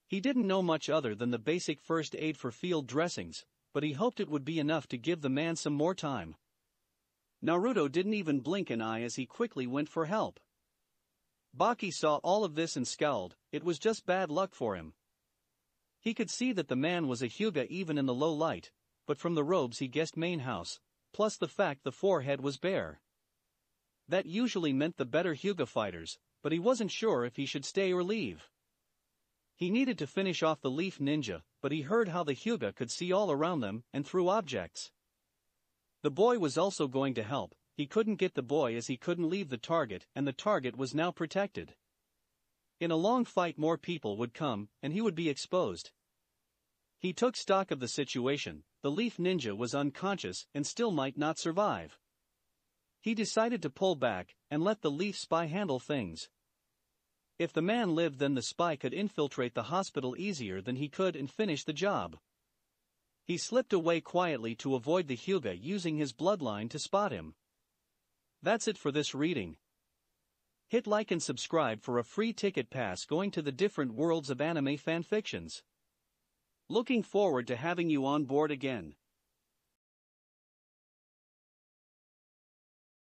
He didn't know much other than the basic first aid for field dressings, but he hoped it would be enough to give the man some more time. Naruto didn't even blink an eye as he quickly went for help. Baki saw all of this and scowled. It was just bad luck for him. He could see that the man was a Hyuga even in the low light, but from the robes he guessed main house, plus the fact the forehead was bare. That usually meant the better Hyuga fighters, but he wasn't sure if he should stay or leave. He needed to finish off the leaf ninja, but he heard how the Hyuga could see all around them and through objects. The boy was also going to help. He couldn't get the boy as he couldn't leave the target, and the target was now protected. In a long fight more people would come, and he would be exposed. He took stock of the situation. The leaf ninja was unconscious and still might not survive. He decided to pull back and let the leaf spy handle things. If the man lived, then the spy could infiltrate the hospital easier than he could and finish the job. He slipped away quietly to avoid the Hyuga, using his bloodline to spot him. That's it for this reading. Hit like and subscribe for a free ticket pass going to the different worlds of anime fanfictions. Looking forward to having you on board again.